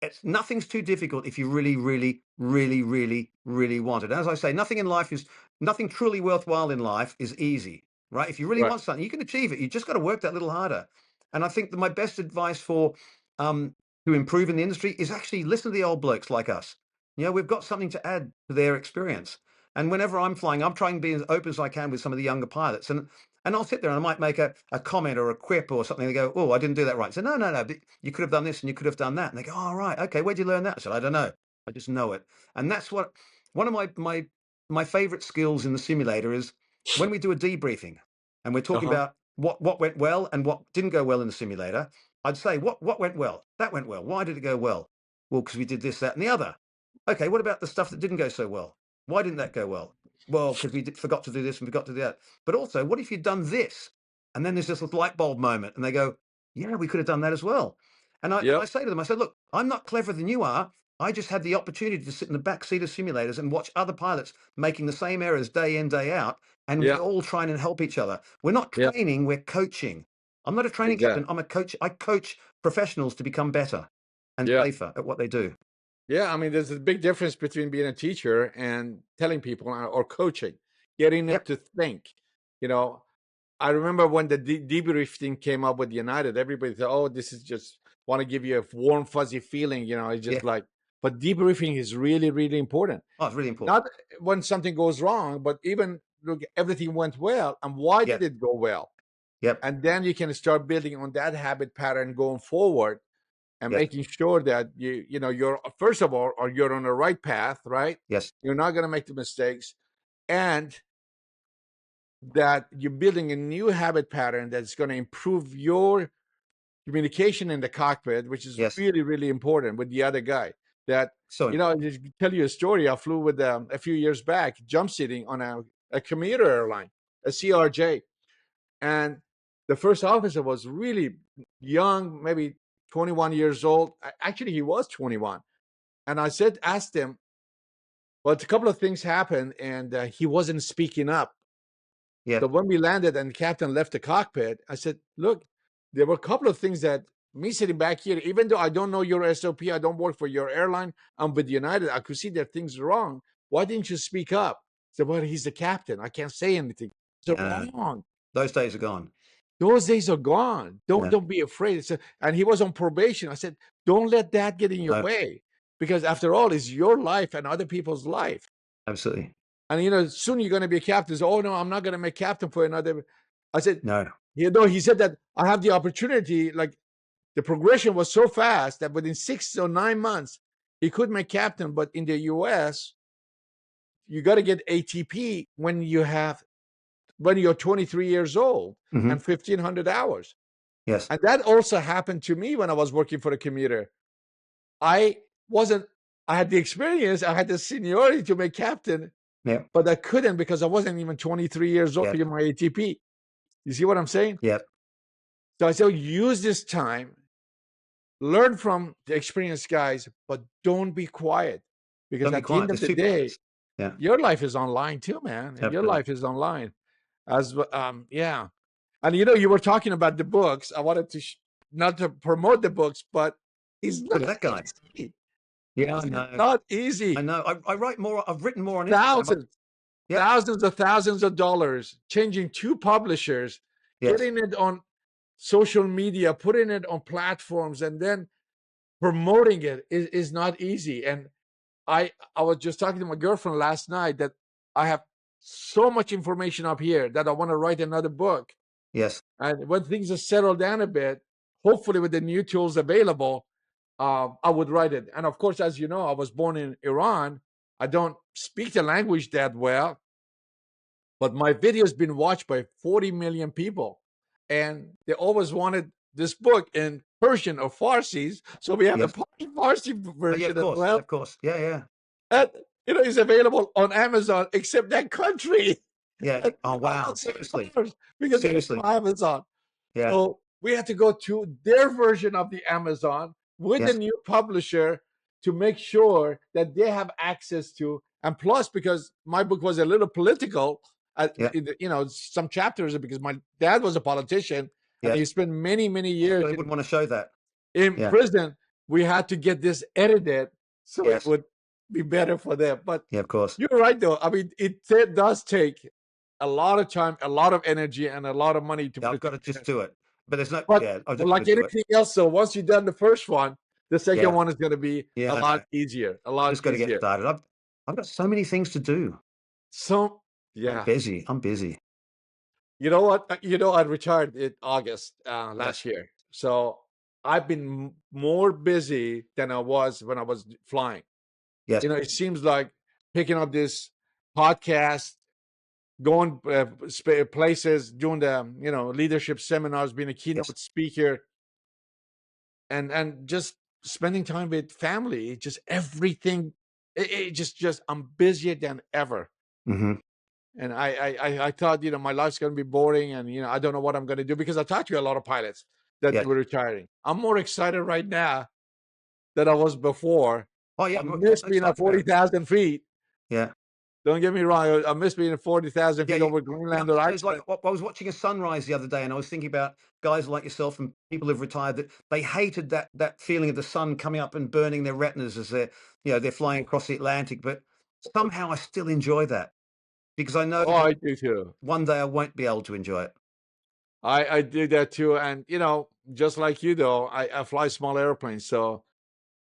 It's nothing's too difficult if you really, really, really, really, really want it. As I say, nothing truly worthwhile in life is easy, right? If you really Right. want something, you can achieve it. You just got to work that little harder. And I think that my best advice for um, to improve in the industry is actually listen to the old blokes like us. We've got something to add to their experience. And whenever I'm flying, I'm trying to be as open as I can with some of the younger pilots. And I'll sit there and I might make a comment or a quip or something. They go, oh, I didn't do that right. I say, no, no, no, but you could have done this and you could have done that. And they go, oh, right. Okay. Where'd you learn that? I said, I don't know. I just know it. And that's what one of my favorite skills in the simulator is when we do a debriefing and we're talking Uh-huh. about what went well and what didn't go well in the simulator. I'd say, what went well? That went well. Why did it go well? Well, because we did this, that, and the other. Okay, what about the stuff that didn't go so well? Why didn't that go well? Well, because forgot to do this and forgot to do that. But also, what if you'd done this? And then there's this little light bulb moment, and they go, "Yeah, we could have done that as well." And I Yep. say to them, I said, "Look, I'm not cleverer than you are. I just had the opportunity to sit in the back seat of simulators and watch other pilots making the same errors day in, day out, and we're Yeah. all trying to help each other. We're not Yeah. training, we're coaching. I'm not a training captain. Exactly. I'm a coach. I coach professionals to become better and Yeah. safer at what they do. Yeah, I mean, there's a big difference between being a teacher and telling people or coaching, getting them Yep. to think. You know, I remember when the debriefing came up with United, everybody thought, "Oh, this is just want to give you a warm, fuzzy feeling." It's Yeah. just like, but debriefing is really, really important. Oh, it's really important. Not when something goes wrong, but even look, everything went well, and why Yeah. did it go well? Yep. And then you can start building on that habit pattern going forward and Yes. making sure that you're first of all, or you're on the right path, right? Yes. You're not going to make the mistakes, and that you're building a new habit pattern that's going to improve your communication in the cockpit, which is Yes. really, really important with the other guy. That So important. just tell you a story. I flew with a few years back, jump seating on a commuter airline, a CRJ, and the first officer was really young, maybe 21 years old. Actually, he was 21. And asked him, well, a couple of things happened, and he wasn't speaking up. Yeah. So when we landed and the captain left the cockpit, I said, look, there were a couple of things that me sitting back here, even though I don't know your SOP, I don't work for your airline, I'm with United, I could see that things wrong. Why didn't you speak up? I said, well, he's the captain. I can't say anything. So Uh, wrong. those days are gone. Those days are gone. Don't Yeah. don't be afraid. And he was on probation. I said, don't let that get in your No, way, because after all, it's your life and other people's life. absolutely. And soon you're going to be a captain. So, oh no, I'm not going to make captain for another. I said, No. he said that I have the opportunity. Like the progression was so fast that within 6 or 9 months he could make captain. But in the U.S., you got to get ATP when you have when you're 23 years old Hmm. and 1,500 hours. Yes. And that also happened to me when I was working for a commuter. I wasn't, I had the experience, I had the seniority to make captain, Yeah. but I couldn't because I wasn't even 23 years old Yeah. to get my ATP. You see what I'm saying? Yeah. So I said, use this time, learn from the experienced guys, but don't be quiet. Because Don't be at the quiet. end of There's the two day, parts. Yeah. your life is online too, man. Your Absolutely. life is online. As yeah. And you were talking about the books. I wanted to not to promote the books, but it's Look not at that guy. easy. Yeah, I It's know. not I easy. know. I write more. I've written more on Instagram. Thousands, Yep. thousands of dollars, changing two publishers, Yes. getting it on social media, putting it on platforms, and then promoting it is not easy. And I was just talking to my girlfriend last night that I have so much information up here that I want to write another book. Yes. And when things are settled down a bit, hopefully with the new tools available, I would write it. And of course, as you know, I was born in Iran. I don't speak the language that well, but my video has been watched by 40 million people. And they always wanted this book in Persian or Farsi. So we have a Yes. Farsi Oh, yeah. Of version as course. well. Of course. Yeah. Yeah. And, it's available on Amazon, except that country. Yeah. And Oh, wow. almost Seriously. $7 because they don't Seriously. have Amazon. Yeah. So we had to go to their version of the Amazon with the Yes. new publisher to make sure that they have access to. And plus, because my book was a little political, Yeah. some chapters because my dad was a politician and he Yes. spent many, many So years they wouldn't want to show that. in Yeah. prison. We had to get this edited so it Yes. would be better for them. But Yeah. Of course. you're right, though. I mean, it does take a lot of time, a lot of energy, and a lot of money to Yeah, put I've it got to together. just do it. But there's no. But Yeah. I've but just got to like do it. anything else, so once you've done the first one, the second Yeah. one is going to be Yeah. a I lot know. easier, a I lot just got to get easier. started. I've got so many things to do. So I'm yeah, busy. I'm busy. you know what? I retired in August Yes. last year, so I've been more busy than I was when I was flying. Yes. It seems like picking up this podcast, going places, doing the leadership seminars, being a Yes. keynote speaker, and just spending time with family. Just everything. It just I'm busier than ever. Hmm. And I thought my life's gonna be boring, and I don't know what I'm gonna do because I talked to a lot of pilots that Yes. were retiring. I'm more excited right now than I was before. Oh, yeah. I miss I'm being at excited about it. 40,000 feet. Yeah. Don't get me wrong. I miss being at 40,000 Yeah, feet over Greenland or there's like Iceland. I was watching a sunrise the other day, and I was thinking about guys like yourself and people who've retired that they hated that feeling of the sun coming up and burning their retinas as they're flying across the Atlantic. But somehow I still enjoy that because I know Oh, that I do too. one day I won't be able to enjoy it. I do that too. And just like you though, I fly small airplanes, so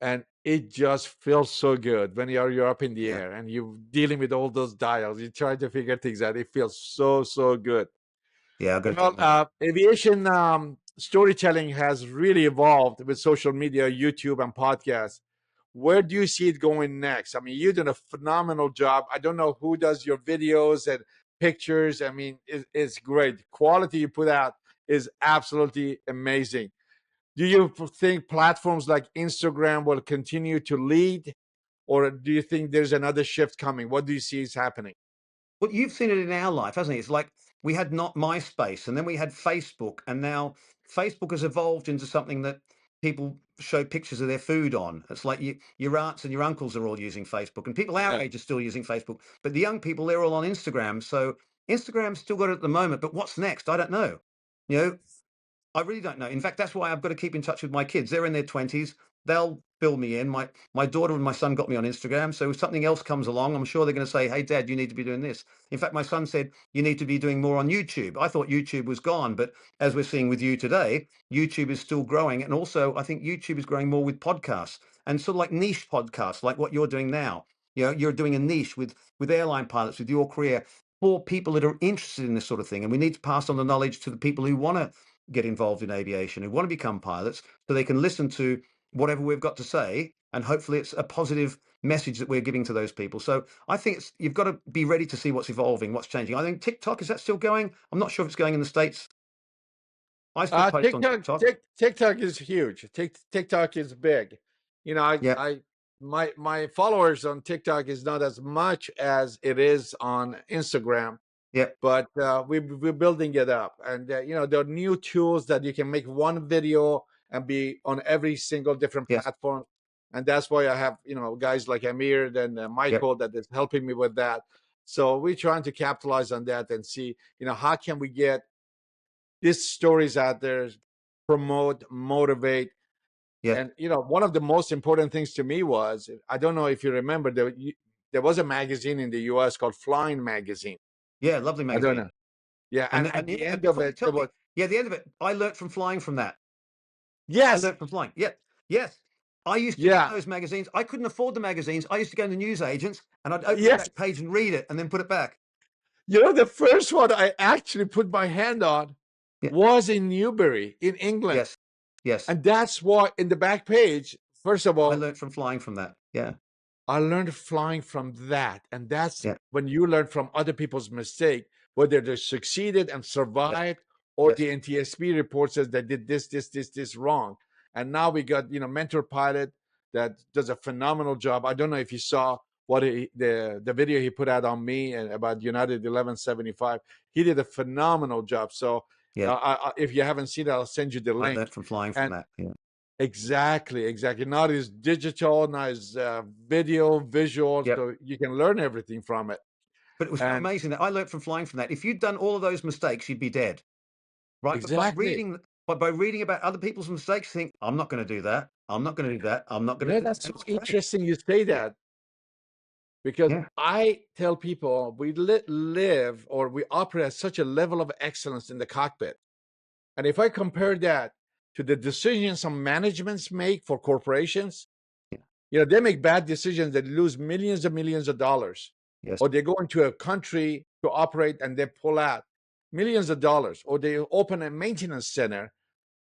and it just feels so good when you're up in the Yeah, air and you're dealing with all those dials. You try to figure things out. It feels so so good. yeah, I've got to Well, get more. aviation storytelling has really evolved with social media, YouTube, and podcasts. Where do you see it going next? I mean, you're doing a phenomenal job. I don't know who does your videos and pictures. I mean, it's great. Quality you put out is absolutely amazing. Do you think platforms like Instagram will continue to lead, or do you think there's another shift coming? What do you see is happening? Well, you've seen it in our life, hasn't it? It's like we had not MySpace, and then we had Facebook, and now Facebook has evolved into something that people show pictures of their food on. It's like your aunts and your uncles are all using Facebook, and people our Yeah. age are still using Facebook, but the young people, they're all on Instagram. So Instagram's still got it at the moment, but what's next? I don't know. You know, I really don't know. In fact, that's why I've got to keep in touch with my kids. They're in their 20s. They'll fill me in. My daughter and my son got me on Instagram. So if something else comes along, I'm sure they're going to say, "Hey, Dad, you need to be doing this." In fact, my son said, "You need to be doing more on YouTube." I thought YouTube was gone, but as we're seeing with you today, YouTube is still growing. And also, I think YouTube is growing more with podcasts and sort of like niche podcasts, like what you're doing now. You're doing a niche with airline pilots, with your career, for people that are interested in this sort of thing. And we need to pass on the knowledge to the people who want to get involved in aviation, who want to become pilots, so they can listen to whatever we've got to say, and hopefully it's a positive message that we're giving to those people. So I think you've got to be ready to see what's evolving, what's changing. I think TikTok, is that still going? I'm not sure if it's going in the States. I still post on TikTok. TikTok is huge. TikTok is big. You know, Yeah, my followers on TikTok is not as much as it is on Instagram, yeah, but we're building it up. And you know, there are new tools that you can make one video and be on every single different yes, platform. And that's why I have, you know, guys like Amir and yeah, Michael that is helping me with that. So we're trying to capitalize on that and see, you know, how can we get these stories out there, promote, motivate. yeah, And you know, one of the most important things to me was, I don't know if you remember, there was a magazine in the US called Flying Magazine. yeah. Lovely I don't magazine. know. Yeah, and at Yeah, the and end of before you it, tell it me, was, yeah, the end of it, I learnt from flying from that. I yes, learnt from flying. Yeah, yes. I used to get yeah, those magazines. I couldn't afford the magazines. I used to go to news agents and I'd open the yes. back page and read it and then put it back. You know, the first one I actually put my hand on Yeah. was in Newbury, in England. Yes. Yes. And that's why in the back page, first of I all, learnt from flying from that. Yeah. I learned flying from that. And that's Yeah. when you learn from other people's mistake, whether they succeeded and Yes. survived, or Yes. the NTSB report says they did this wrong. And now we got, you know, Mentor Pilot that does a phenomenal job. I don't know if you saw what the video he put out on me and about United 1175. He did a phenomenal job. So Yes. if you haven't seen it, I'll send you the I link. learnt from flying from And that. Yeah. exactly, exactly. Not as digital, not as video, visual, Yep. so you can learn everything from it. But it was so And amazing that I learnt from flying from that. If you'd done all of those mistakes, you'd be dead. Right. But exactly, by reading about other people's mistakes, think, I'm not going to do that. I'm not going to do that. I'm not you going to know, do that. that's And so it's great. interesting you say Yeah. that, because Yeah. I tell people we live or we operate at such a level of excellence in the cockpit. And if I compare that to the decisions some managements make for corporations, Yeah. you know, they make bad decisions that lose millions of dollars, Yes. or they go into a country to operate and they pull out millions of dollars, or they open a maintenance center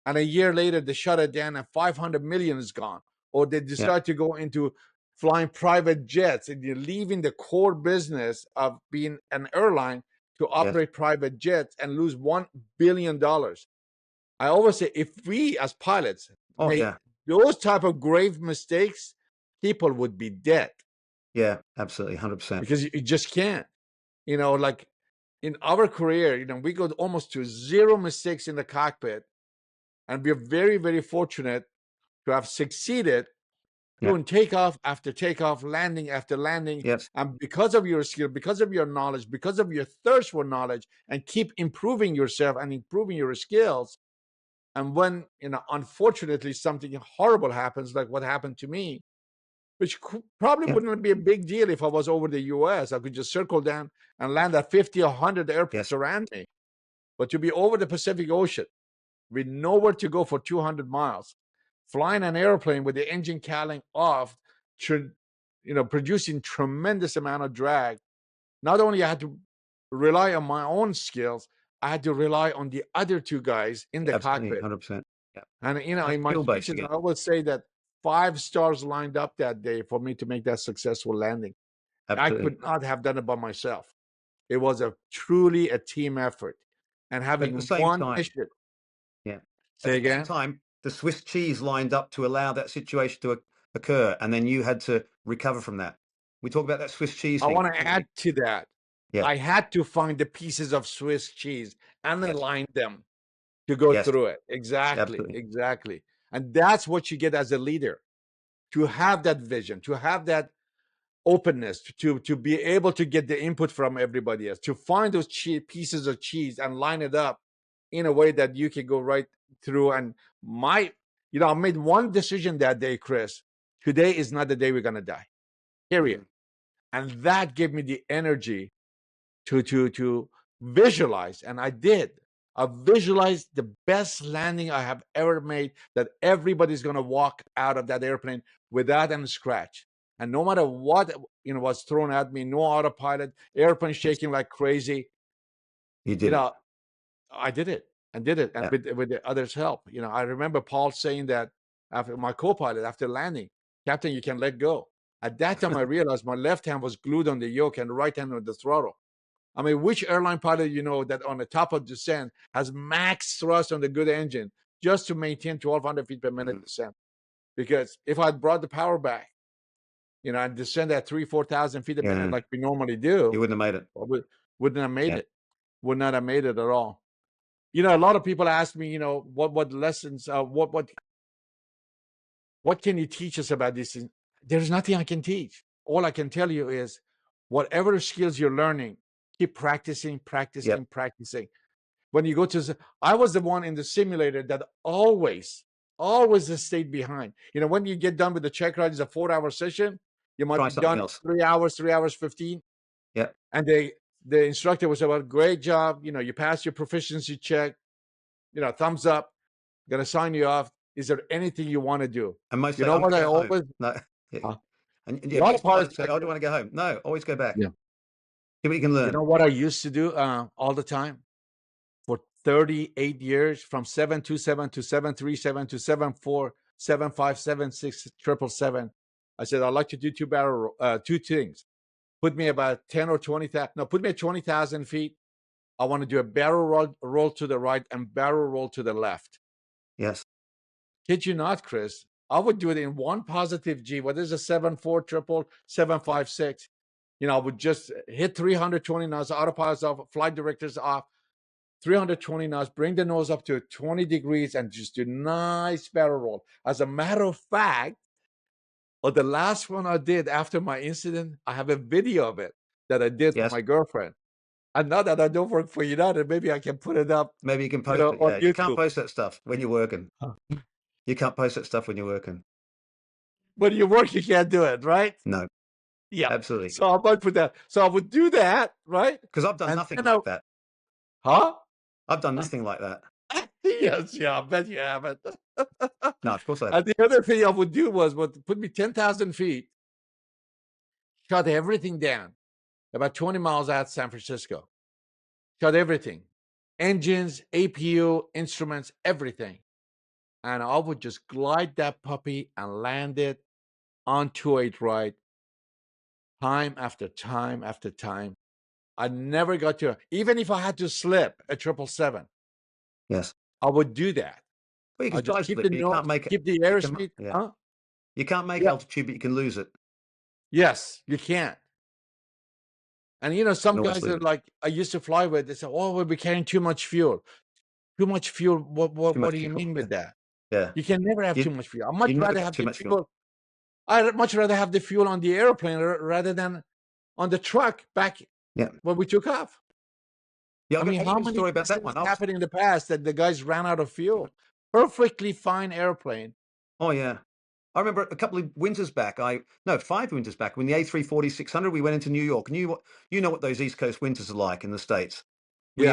and a year later they shut it down and 500 million is gone, or they Yeah. decide to go into flying private jets and you're leaving the core business of being an airline to Yes. operate private jets and lose $1 billion. I always say, if we as pilots Oh, made yeah. those type of grave mistakes, people would be dead, Yeah. Absolutely. 100%. because you just can't. You know, like in our career, you know, we go almost to zero mistakes in the cockpit, and we're very fortunate to have succeeded Yeah. doing takeoff after takeoff, landing after landing. Yes. And because of your skill, because of your knowledge, because of your thirst for knowledge, and keep improving yourself and improving your skills. And when, you know, unfortunately something horrible happens, like what happened to me, which probably Yeah. wouldn't be a big deal if I was over the US. I could just circle down and land at 50 or 100 airports Yes. around me. But to be over the Pacific Ocean with nowhere to go for 200 miles, flying an airplane with the engine cowling off, you know, producing tremendous amount of drag. Not only I had to rely on my own skills, I had to rely on the other two guys in the Absolutely. cockpit. 100%. Yeah. And you know, That in my skill base speeches, again. I always say that 5 stars lined up that day for me to make that successful landing. I Absolutely. could not have done it by myself. It was a truly a team effort. And But at the having same one time, mission. yeah. At Say the same again? time, the Swiss cheese lined up to allow that situation to occur, and then you had to recover from that. We talk about that Swiss cheese I thing. want to add to that. Yeah. I had to find the pieces of Swiss cheese and Yes. align them to go Yes. through it. Exactly, Absolutely. exactly. And that's what you get as a leader, to have that vision, to have that openness, to be able to get the input from everybody else, to find those pieces of cheese and line it up in a way that you can go right through. And you know, I made one decision that day, Chris. Today is not the day we're gonna die. Period. Mm. And that gave me the energy to visualize, and I did. I visualized the best landing I have ever made, that everybody's going to walk out of that airplane without a scratch. And no matter what, you know, was thrown at me, no autopilot, airplane Yes. shaking like crazy, You you did it. know, I did it and did it, and Yeah. with the others' help. You know, I remember Paul saying that after my co-pilot, after landing, Captain, you can let go. At that time, I realized my left hand was glued on the yoke and the right hand on the throttle. I mean, which airline pilot you know that on the top of descent has max thrust on the good engine just to maintain 1,200 feet per minute descent? Because if I'd brought the power back, you know, and descend at 4,000 feet a minute like we normally do, you wouldn't have made it. I wouldn't have made it. Would not have made it at all. You know, a lot of people ask me, you know, what lessons, what can you teach us about this? There's nothing I can teach. All I can tell you is whatever skills you're learning, keep practicing, practicing, practicing. When you go to, I was the one in the simulator that always stayed behind. You know, when you get done with the check ride, it's a 4-hour session. You might be done else. 3 hours, 3 hours 15. Yeah. And the instructor was about, great job. You know, you passed your proficiency check. You know, thumbs up. Gonna sign you off. Is there anything you want to do? And most you know what I always no. huh? And A lot of pilots say, "Oh, do you want to go home?" No, always go back. Yeah. See what you can learn. You know what I used to do all the time for 38 years, from 727 to 737 to 74, 75, 76, 777. I said, I'd like to do two things. Put me about 10 or 20,000. No, put me at 20,000 feet. I want to do a barrel roll to the right and barrel roll to the left. Yes. Kid you not, Chris. I would do it in one positive G. What is a 7.4 triple 756? You know, I would just hit 320 knots, autopilots off, flight directors off, 320 knots, bring the nose up to 20 degrees, and just do nice barrel roll. As a matter of fact, the last one I did after my incident, I have a video of it that I did for my girlfriend. And now that I don't work for United, maybe I can put it up. Maybe you can post it. On Yeah, YouTube. you can't post that stuff when you're working. You can't post that stuff when you're working. When you work, you can't do it, right? No. Yeah, absolutely. So I might put that. So I would do that, right? Because I've done nothing like that. Huh? I've done nothing like that. Yes, yeah, I bet you haven't. No, of course I haven't. And the other thing I would do was put me 10,000 feet, shut everything down, about 20 miles out of San Francisco. Shut everything, engines, APU, instruments, everything. And I would just glide that puppy and land it onto it right, time after time after time. I never got to, even if I had to slip a 777. Yes. I would do that. Well, you can just keep the you can't make it. Keep the airspeed. Huh? You can't make altitude, but you can lose it. Yes, you can't. And you know, some guys are like, I used to fly with, they say, oh, we'll be carrying too much fuel. Too much fuel. What do you mean with that? Yeah. You can never have too much fuel. I'd much rather have the fuel. I'd much rather have the fuel on the airplane rather than on the truck back when we took off. Yeah, I mean, how many story about that one happened in the past that the guys ran out of fuel? Perfectly fine airplane. Oh yeah, I remember a couple of winters back. 5 winters back when the A340-600 we went into New York. You know what those East Coast winters are like in the States. We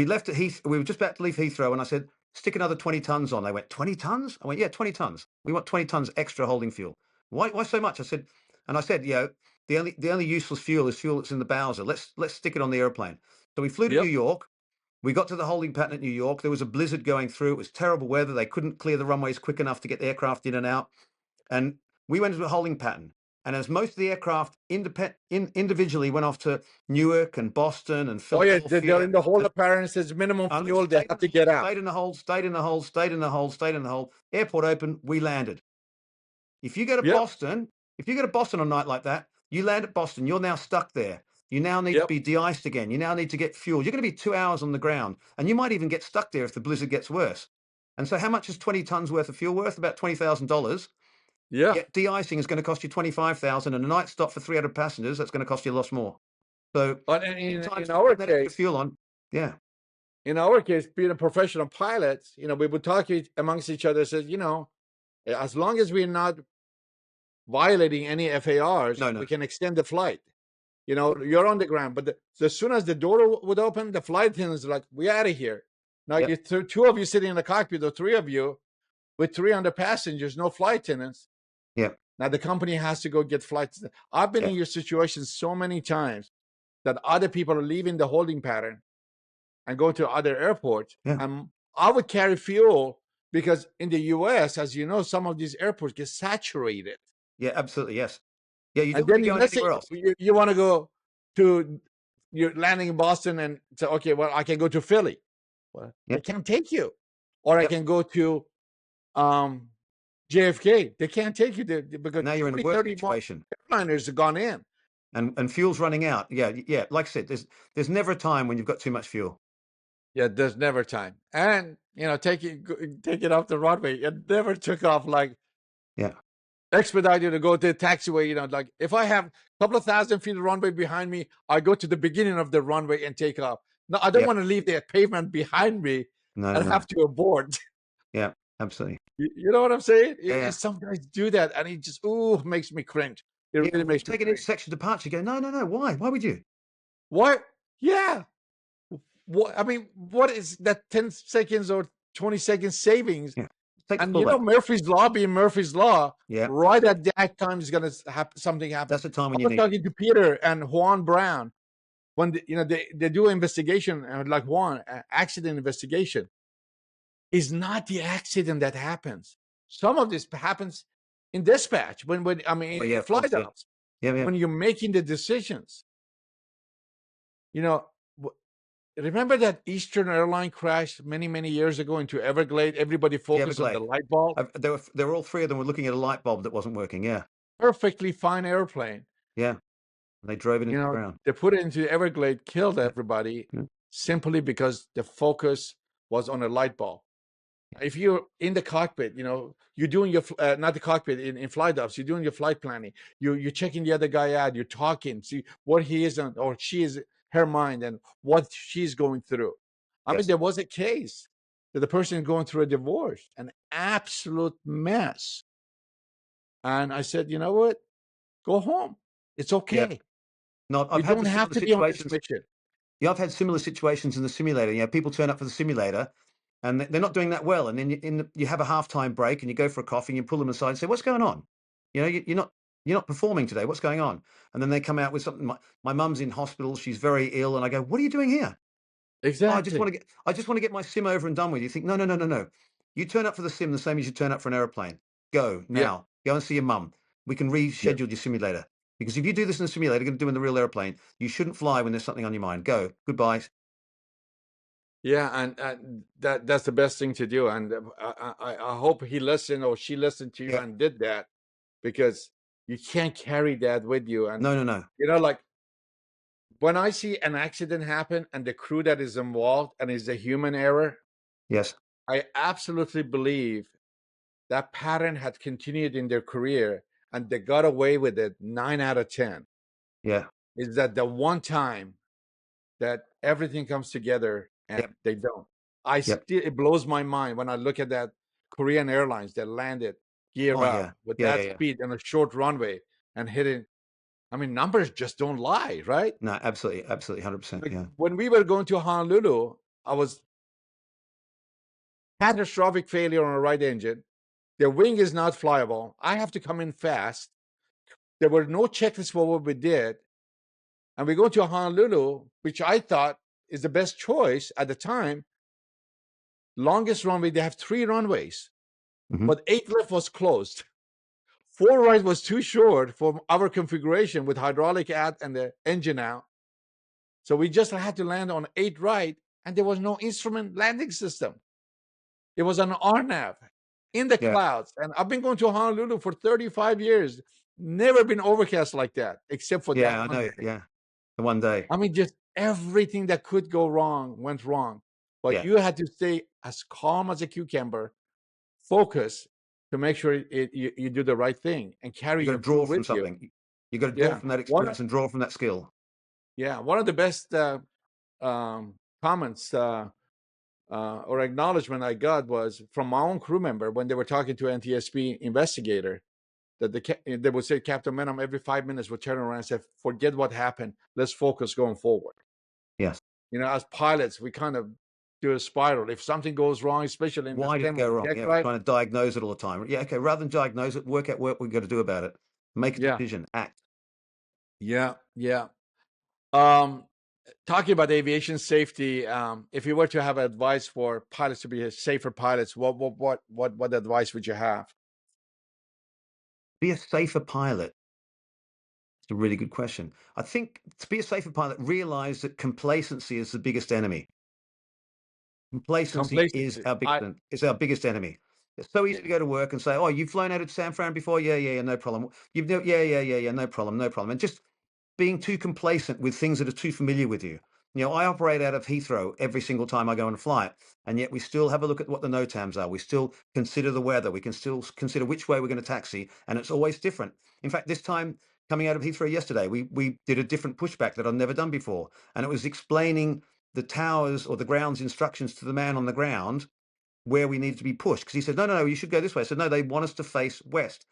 left at Heathrow. We were just about to leave Heathrow, and I said, "Stick another 20 tons on." They went, 20 tons? I went, "Yeah, 20 tons. We want 20 tons extra holding fuel." Why so much? I said, the only useless fuel is fuel that's in the Bowser. Let's stick it on the airplane. So we flew to New York. We got to the holding pattern at New York. There was a blizzard going through. It was terrible weather. They couldn't clear the runways quick enough to get the aircraft in and out. And we went into a holding pattern. And as most of the aircraft individually went off to Newark and Boston and Philadelphia. Oh, yeah, they're in the holding pattern. It says minimum fuel. They have to get out. Stayed in the hold, stayed in the hold, stayed in the hold, stayed in the hold. Airport open, we landed. If you go to Boston, on a night like that, you land at Boston, you're now stuck there. You now need to be de-iced again. You now need to get fuel. You're going to be 2 hours on the ground, and you might even get stuck there if the blizzard gets worse. And so how much is 20 tons worth of fuel worth? About $20,000. Yeah. De-icing is going to cost you $25,000, and a night stop for 300 passengers, that's going to cost you a lot more. So in our case, fuel on. Yeah. In our case, being a professional pilot, you know, we would talk amongst each other, says, you know, as long as we're not violating any FARs, we can extend the flight. You know, you're on the ground, but as soon as the door would open, the flight attendants are like, we're out of here. Now, two of you sitting in the cockpit, or 3 of you with 300 passengers, no flight attendants. Yeah. Now, the company has to go get flights. I've been in your situation so many times that other people are leaving the holding pattern and go to other airports. And I would carry fuel because in the U.S., as you know, some of these airports get saturated. Yeah, absolutely. Yes. Yeah, you And don't want to then be going let's say anywhere else. you want to go to, you're landing in Boston and say, okay, well, I can go to Philly. Well, they Yep. can't take you. Or I Yep. can go to um, JFK. They can't take you there because Now you're in a 20, worse 30 more situation. airliners have gone in. And fuel's running out. Yeah, yeah. Like I said, there's never a time when you've got too much fuel. Yeah, there's never time. And, take it off the runway. It never took off like Yeah. expedited to go to the taxiway. Like if I have a couple of 1,000 feet of runway behind me, I go to the beginning of the runway and take off. No, I don't Yep. want to leave the pavement behind me No, no, and no. have to abort. Yeah, absolutely. You know what I'm saying? Yeah, yeah. Some guys do that, and it just makes me cringe. It Yeah, really when you makes me take an cringe. intersection departure, you go, no, no, no. Why? Why would you? What? Yeah. What? I mean, what is that 10 seconds or 20 seconds savings? Yeah. Take the And pullback. Murphy's Law being Murphy's Law, Yeah. right at that time is going to happen. Something happen. That's the time I when you was need. talking to Peter and Juan Brown when they do investigation, like Juan, accident investigation is not the accident that happens. Some of this happens in dispatch when I mean Oh, yeah, of course. flight Yeah. ops Yeah, yeah. when you're making the decisions. You know, remember that Eastern airline crash many years ago into Everglade? Everybody The focused on the Everglade. light bulb. There were all three of them were looking at a light bulb that wasn't working. Yeah. Perfectly fine airplane. Yeah. And they drove it You into the know, ground. they put it into Everglade, killed Yeah. everybody Yeah. simply because the focus was on a light bulb. If you're in the cockpit, you're doing your not the cockpit in flight ops, you're doing your flight planning. You're checking the other guy out. You're talking, see what he is on, or she is, her mind and what she's going through. I mean, Yes. there was a case that the person is going through a divorce, an absolute mess. And I said, you know what? Go home. It's Yeah. okay. No, You I've had don't the have similar to be on this situations. mission. Yeah, I've had similar situations in the simulator. People turn up for the simulator and they're not doing that well. And then you have a halftime break and you go for a coffee and you pull them aside and say, what's going on? You're not performing today. What's going on? And then they come out with something. My mum's in hospital. She's very ill. And I go, what are you doing here? Oh, Exactly. I just want to get my sim over and done with. You think, no, no, no, no, no. You turn up for the sim the same as you turn up for an airplane. Go Yeah. now. Go and see your mum. We can reschedule your simulator. Because if you do this in the simulator, you're going to do it in the real airplane. You shouldn't fly when there's something on your mind. Go. Goodbye. Yeah, and that's the best thing to do. And I hope he listened or she listened to you Yeah. and did that, because you can't carry that with you. And No, no, no. like when I see an accident happen and the crew that is involved and is a human error, Yes. I absolutely believe that pattern had continued in their career and they got away with it 9 out of 10. Yeah. Is that the one time that everything comes together Yep. and they don't. I Yep. still It blows my mind when I look at that Korean Airlines that landed gear Oh, up yeah. with Yeah, yeah, that yeah. speed on a short runway and hitting. I mean, numbers just don't lie, right? No, absolutely. Absolutely. 100%. Like Yeah. when we were going to Honolulu, I was catastrophic failure on a right engine. The wing is not flyable. I have to come in fast. There were no checklists for what we did. And we go to Honolulu, which I thought is the best choice at the time. Longest runway, they have 3 runways, Hmm. but 8 left was closed. 4 right was too short for our configuration with hydraulic out and the engine out. So we just had to land on 8 right, and there was no instrument landing system. It was an RNAV in the Yeah. clouds. And I've been going to Honolulu for 35 years. Never been overcast like that, except for that Yeah. I one know. day. Yeah. The one day. I mean, just everything that could go wrong went wrong. But Yeah. you had to stay as calm as a cucumber, focus to make sure you do the right thing and carry You got to your crew draw from with you. something. You got to draw Yeah. from that One, experience and draw from that skill. one of the best comments or acknowledgement I got was from my own crew member when they were talking to an NTSB investigator, that they would say, Captain Menum, every 5 minutes would turn around and say, forget what happened. Let's focus going forward. Yes. As pilots, we kind of do a spiral. If something goes wrong, especially in the Why did it STEM or go the wrong? deck Yeah. We're right? trying to diagnose it all the time. Yeah. Okay. Rather than diagnose it, work out what we've got to do about it. Make a Yeah. decision. Act. Yeah. Yeah. Um, Talking about aviation safety, if you were to have advice for pilots to be safer pilots, what advice would you have? be a safer pilot? It's a really good question. I think to be a safer pilot, realize that complacency is the biggest enemy. Complacency is Complacency. our biggest enemy. It's so easy Yeah, to go to work and say, "Oh, you've flown out of San Fran before? Yeah, yeah, yeah, no problem. Yeah, yeah, yeah, yeah, no problem, no problem." And just being too complacent with things that are too familiar with you. You know, I operate out of Heathrow every single time I go on a flight, and yet we still have a look at what the NOTAMs are. We still consider the weather. We can still consider which way we're going to taxi, and it's always different. In fact, this time coming out of Heathrow yesterday, we did a different pushback that I've never done before, and it was explaining the towers or the ground's instructions to the man on the ground where we needed to be pushed. Because he said, no, no, no, you should go this way. I said, no, they want us to face west,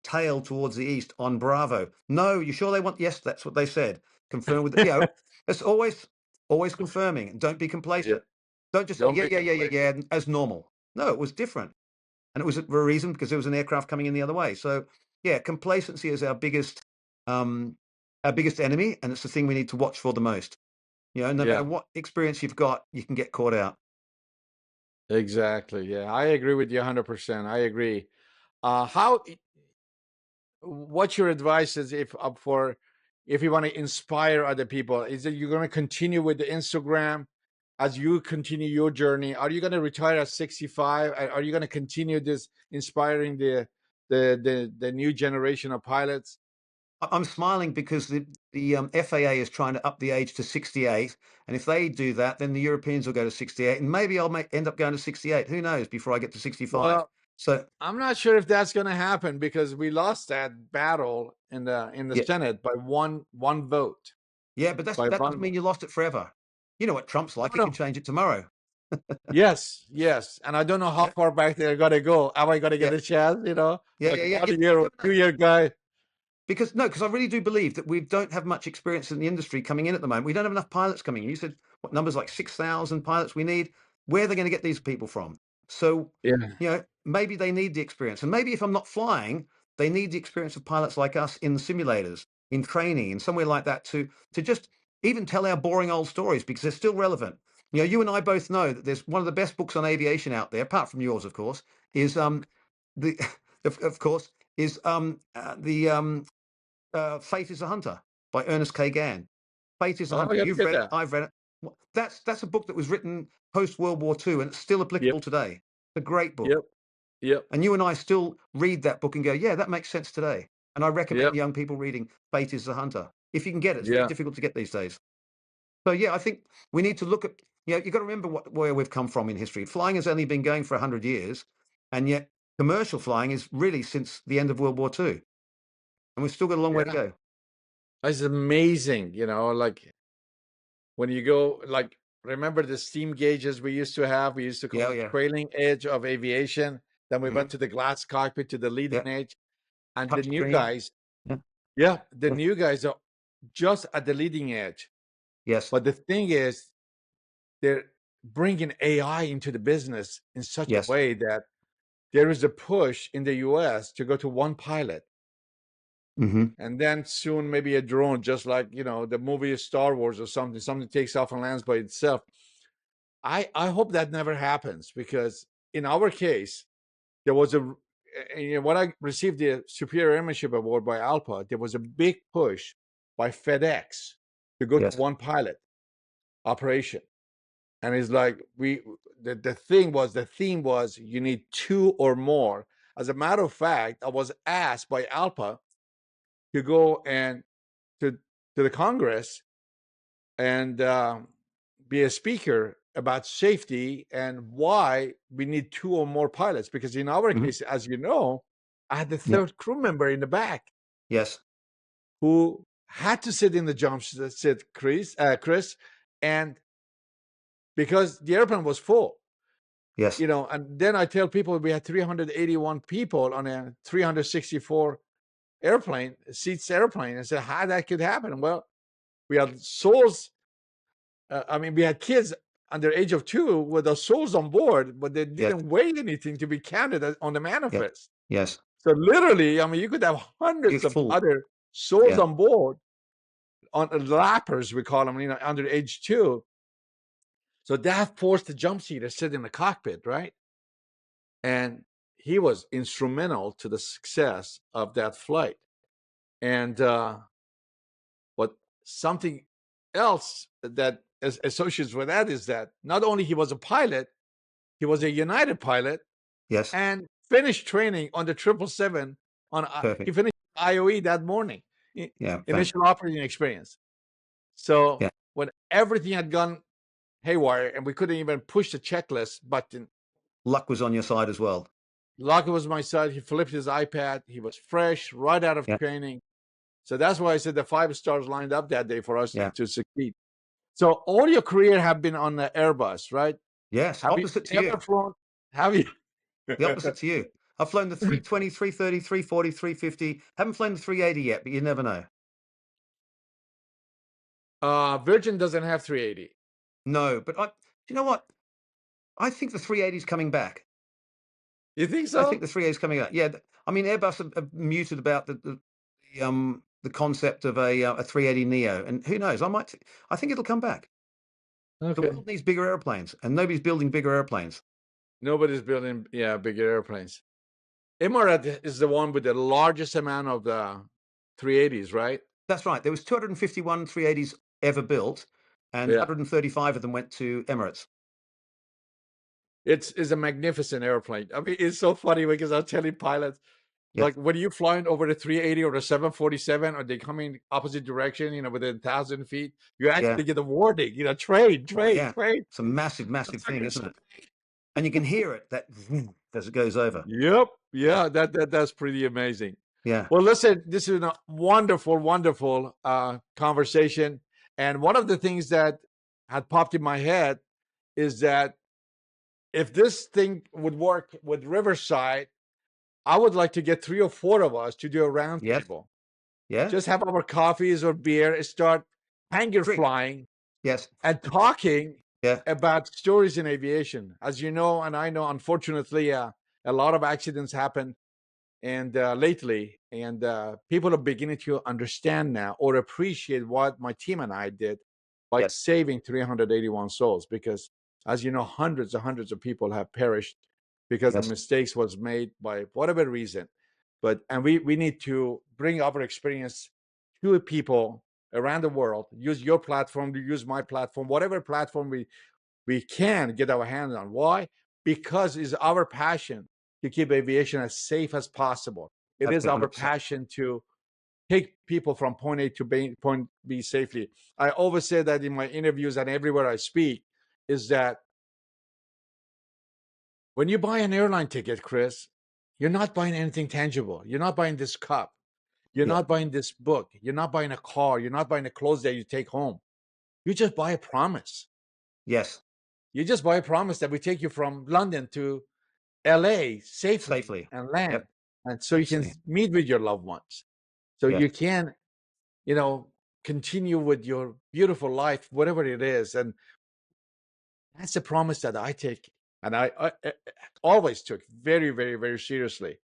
tail towards the east on Bravo. No, you sure they want? Yes, that's what they said. Confirm with, it's always confirming. Don't be yeah. complacent. Don't just say, Don't yeah, be yeah, yeah, yeah, complacent. yeah, as normal. No, it was different. And it was for a reason because there was an aircraft coming in the other way. So yeah, complacency is um, our biggest enemy. And it's the thing we need to watch for the most. You know, no matter Yeah, what experience you've got, you can get caught out. exactly. Yeah, I agree with you 100%. I agree. How? What's your advice is if for if you want to inspire other people? Is it you're going to continue with the Instagram as you continue your journey? Are you going to retire at 65? Are you going to continue this inspiring the new generation of pilots? I'm smiling because the FAA is trying to up the age to 68, and if they do that, then the Europeans will go to 68, and maybe I'll end up going to 68. Who knows? Before I get to 65. Well, So I'm not sure if that's going to happen because we lost that battle in the yeah, Senate by one vote. yeah, but By that doesn't one. mean you lost it forever. You know what Trump's No, like; he can no. change it tomorrow. Yes, yes. And I don't know how Yeah, far back they're gonna go. Am I gonna get yeah, a chance, yeah, like yeah, yeah. 1 year or You never know. 2 year guy? Because no, because I really do believe that we don't have much experience in the industry coming in at the moment. We don't have enough pilots coming in. You said what numbers like 6,000 pilots we need. Where are they going to get these people from? So, Yeah. you know, maybe they need the experience. And maybe if I'm not flying, they need the experience of pilots like us in the simulators, in training, in somewhere like that to just even tell our boring old stories because they're still relevant. You know, you and I both know that there's one of the best books on aviation out there, apart from yours, of course, is the of course is the Fate is a Hunter by Ernest K. Gann. Fate is a Oh, Hunter. I gotta You've get read it. that. I've read it. That's a book that was written post World War II, and it's still Yep, applicable today. It's a great book. yep, yep, And you and I still read that book and go, yeah, that makes sense today. And I recommend yep, young people reading Fate is a Hunter. If you can get it, it's very yeah, difficult to get these days. So yeah, I think we need to look at, you've got to remember where we've come from in history. Flying has only been going for 100 years, and yet commercial flying is really since the end of World War II. And we've still got a long way to yeah. go. It's amazing, like when you go, like, remember the steam gauges we used to have? We used to call Yeah, it yeah. trailing edge of aviation. Then we Hmm. went to the glass cockpit to the leading Yeah. edge. And the Touch new screen. guys, Yeah. yeah, the Yeah. new guys are just at the leading edge. Yes. But the thing is, they're bringing AI into the business in such a Yes. way that there is a push in the US to go to one pilot Hmm. and then soon maybe a drone, just like, the movie Star Wars or something takes off and lands by itself. I hope that never happens because in our case, there was when I received the Superior Airmanship Award by ALPA, there was a big push by FedEx to go to Yes. one pilot operation. And it's like the theme was you need two or more. As a matter of fact, I was asked by ALPA to go and to the Congress and be a speaker about safety and why we need two or more pilots. Because in our Hmm. case, as you know, I had the Yeah. third crew member in the back Yes. who had to sit in the jump seat, Chris, and because the airplane was full. Yes. And then I tell people we had 381 people on a 364 seats airplane, and said how that could happen. Well, we had souls. I mean, we had kids under age of 2 with the souls on board, but they Yes. didn't weigh anything to be counted on the Yes. manifest. Yes. So literally, I mean, you could have hundreds It's of full. other souls Yeah. on board on lappers, we call them, under age 2. So that forced the jump seat to sit in the cockpit, right? And he was instrumental to the success of that flight. And but something else that is associates with that is that not only he was a pilot, he was a United pilot Yes. and finished training on the 777 on he Perfect. finished IOE that morning, Yeah. initial operating experience. So Yeah. when everything had gone haywire and we couldn't even push the checklist button, Luck was on your side as well. Lucky was my side. He flipped his iPad. He was fresh, right out of Yeah. training. So that's why I said the 5 stars lined up that day for us Yeah. to succeed. So all your career have been on the Airbus, right? Yes. Have you Opposite to ever you. flown? Have you? The opposite to you. I've flown the 320, 330, 340, 350. Haven't flown the 380 yet, but you never know. Virgin doesn't have 380. No, but you know what? I think the 380 is coming back. You think I think so? the 380 is coming out. Yeah. I mean, Airbus have muted about the concept of a 380 Neo, and who knows? I think it'll come back. The Okay. world needs bigger airplanes, and nobody's building bigger airplanes. Nobody's building, bigger airplanes. Emirates is the one with the largest amount of the 380s, right? That's right. There was 251 380s ever built, and Yeah. 135 of them went to Emirates. It's a magnificent airplane. I mean, it's so funny because I'm telling pilots, Yes. like when you're flying over the 380 or the 747, or they coming opposite direction, within 1,000 feet, you Yeah. actually get a warning, train, Oh, train, yeah. train. It's a massive, massive It's like thing, it's isn't so it? And you can hear it that as it goes over. Yep. Yeah. Yeah, that's pretty amazing. Yeah. Well, listen, this is a wonderful, wonderful conversation. And one of the things that had popped in my head is that if this thing would work with Riverside, I would like to get 3 or 4 of us to do a Yes. roundtable. Yeah. Just have our coffees or beer and start hanger Drink. flying Yes. and talking Yeah. about stories in aviation. As you know, and I know, unfortunately, a lot of accidents happen and lately, and people are beginning to understand now or appreciate what my team and I did by Yes. saving 381 souls. Because, as you know, hundreds and hundreds of people have perished because the Yes. mistakes was made by whatever reason. But and we need to bring our experience to people around the world. Use your platform to use my platform, whatever platform we can get our hands on. Why? Because it's our passion to keep aviation as safe as possible. It is Absolutely. our 100%. passion to take people from point A to point B safely. I always say that in my interviews and everywhere I speak, is that when you buy an airline ticket, Chris, you're not buying anything tangible. You're not buying this cup. You're Yeah. not buying this book. You're not buying a car. You're not buying the clothes that you take home. You just buy a promise. Yes. You just buy a promise that we take you from London to LA safely Safely. and land. Yep. And so you can Absolutely. meet with your loved ones. So Yes. you can, you know, continue with your beautiful life, whatever it is. And that's a promise that I take. And I always took very, very, very seriously.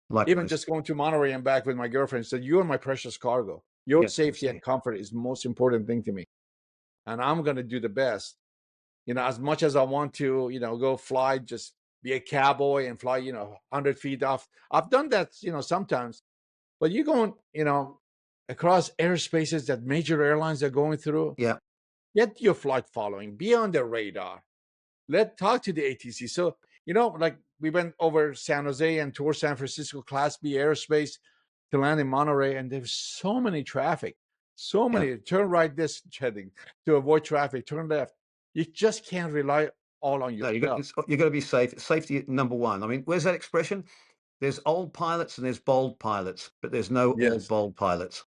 Even Likewise. just going to Monterey and back with my girlfriend said, "You are my precious cargo. Your Yes. safety and Absolutely. comfort is the most important thing to me. And I'm going to do the best. As much as I want to, go fly, just be a cowboy and fly, 100 feet off. I've done that, sometimes. But you're going, across airspaces that major airlines are going through, Yeah. get your flight following, be on the radar. Talk to the ATC. So, like we went over San Jose and tour San Francisco Class B airspace to land in Monterey, and there's so many traffic, so Yeah. many turn right this heading to avoid traffic, turn left. You just can't rely all on No, yourself. you got to be safe. Safety number one. I mean, where's that expression? There's old pilots and there's bold pilots, but there's no old Yes, bold pilots.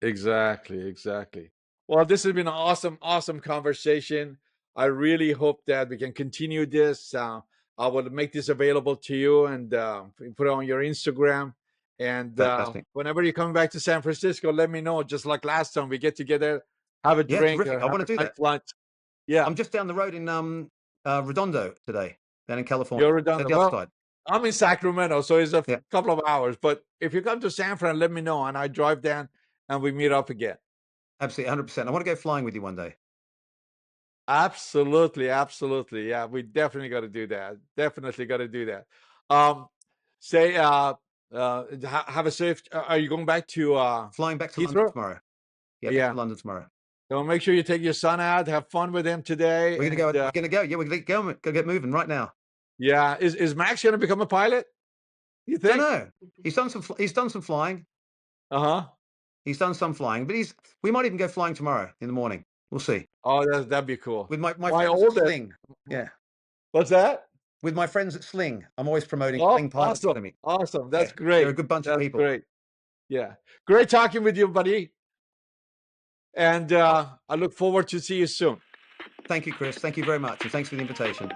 exactly, exactly. Well, this has been an awesome, awesome conversation. I really hope that we can continue this. I will make this available to you and put it on your Instagram. And Fantastic. whenever you're coming back to San Francisco, let me know. Just like last time, we get together, have a Yeah, drink, or terrific. I have want a to do nice that. lunch. Yeah, I'm just down the road in Redondo today, down in California. you're At redundant. the other Well, side. I'm in Sacramento, so it's a Yeah, couple of hours. But if you come to San Fran, let me know, and I drive down and we meet up again. absolutely, 100%. I want to go flying with you one day. Absolutely, absolutely. Yeah, we definitely got to do that. Definitely got to do that. Um, Say, have a safe. Are you going back to Flying back to London Heathrow? tomorrow. Yeah, back Yeah. to London tomorrow. So make sure you take your son out. Have fun with him today. We're gonna go. We're gonna go. Yeah, we're gonna go. Go get moving right now. Yeah. Is Max going to become a pilot? You Don't think? know. He's done some. He's done some flying. Uh-huh. He's done some flying, but we might even go flying tomorrow in the morning. We'll see. Oh, that'd be cool. With my My friends at oldest. Sling. Yeah. What's that? With my friends at Sling. I'm always promoting Oh, Sling Pilot awesome. Academy. Awesome. That's Yeah, great. they're a good bunch of That's people. great. Yeah. Great talking with you, buddy. And I look forward to see you soon. Thank you, Chris. Thank you very much. And thanks for the invitation.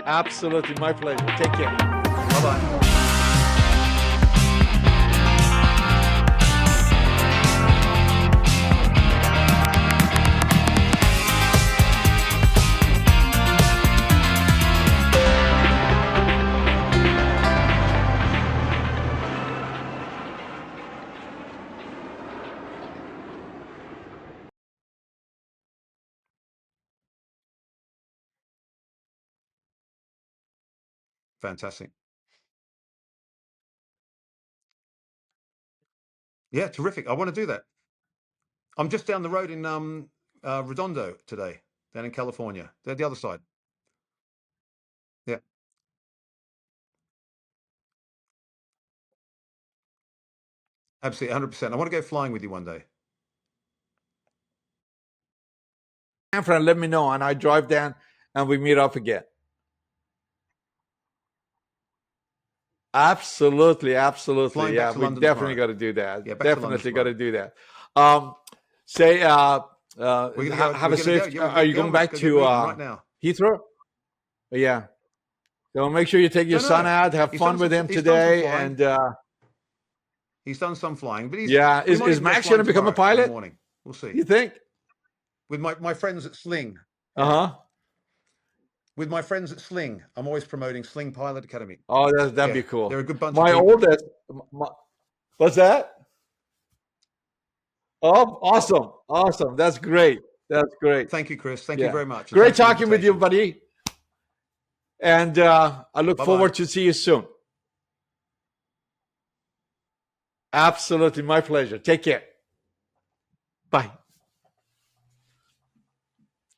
Absolutely. My pleasure. Take care. Bye-bye. Fantastic. Yeah, terrific. I want to do that. I'm just down the road in Redondo today, down in California. They're the other side. Yeah. Absolutely, 100%. I want to go flying with you one day. Friend, let me know, and I drive down, and we meet up again. Absolutely, absolutely. Flying Yeah, back to we London definitely tomorrow. got to do that. Yeah, back to London Definitely got to tomorrow. do that. Say, We're gonna go. have We're a gonna safe. go. Yeah, Are you going back go get to moving right now. Heathrow? Yeah. So make sure you take your Don't son know. out. Have He's fun done with some. him He's done some today. flying. And He's done some flying, but yeah, we is might even go Max going to flying become a tomorrow in the pilot? morning. We'll see. You think? With my friends at Sling. Uh-huh. With my friends at Sling. I'm always promoting Sling Pilot Academy. Oh, that'd Yeah, be cool. they're a good bunch My of people. oldest. What's that? Oh, awesome. Awesome. That's great. That's great. Thank you, Chris. Thank Yeah. you very much. And Great thanks for the talking with you, invitation. buddy. And I look Bye-bye. forward to see you soon. Absolutely. My pleasure. Take care. Bye.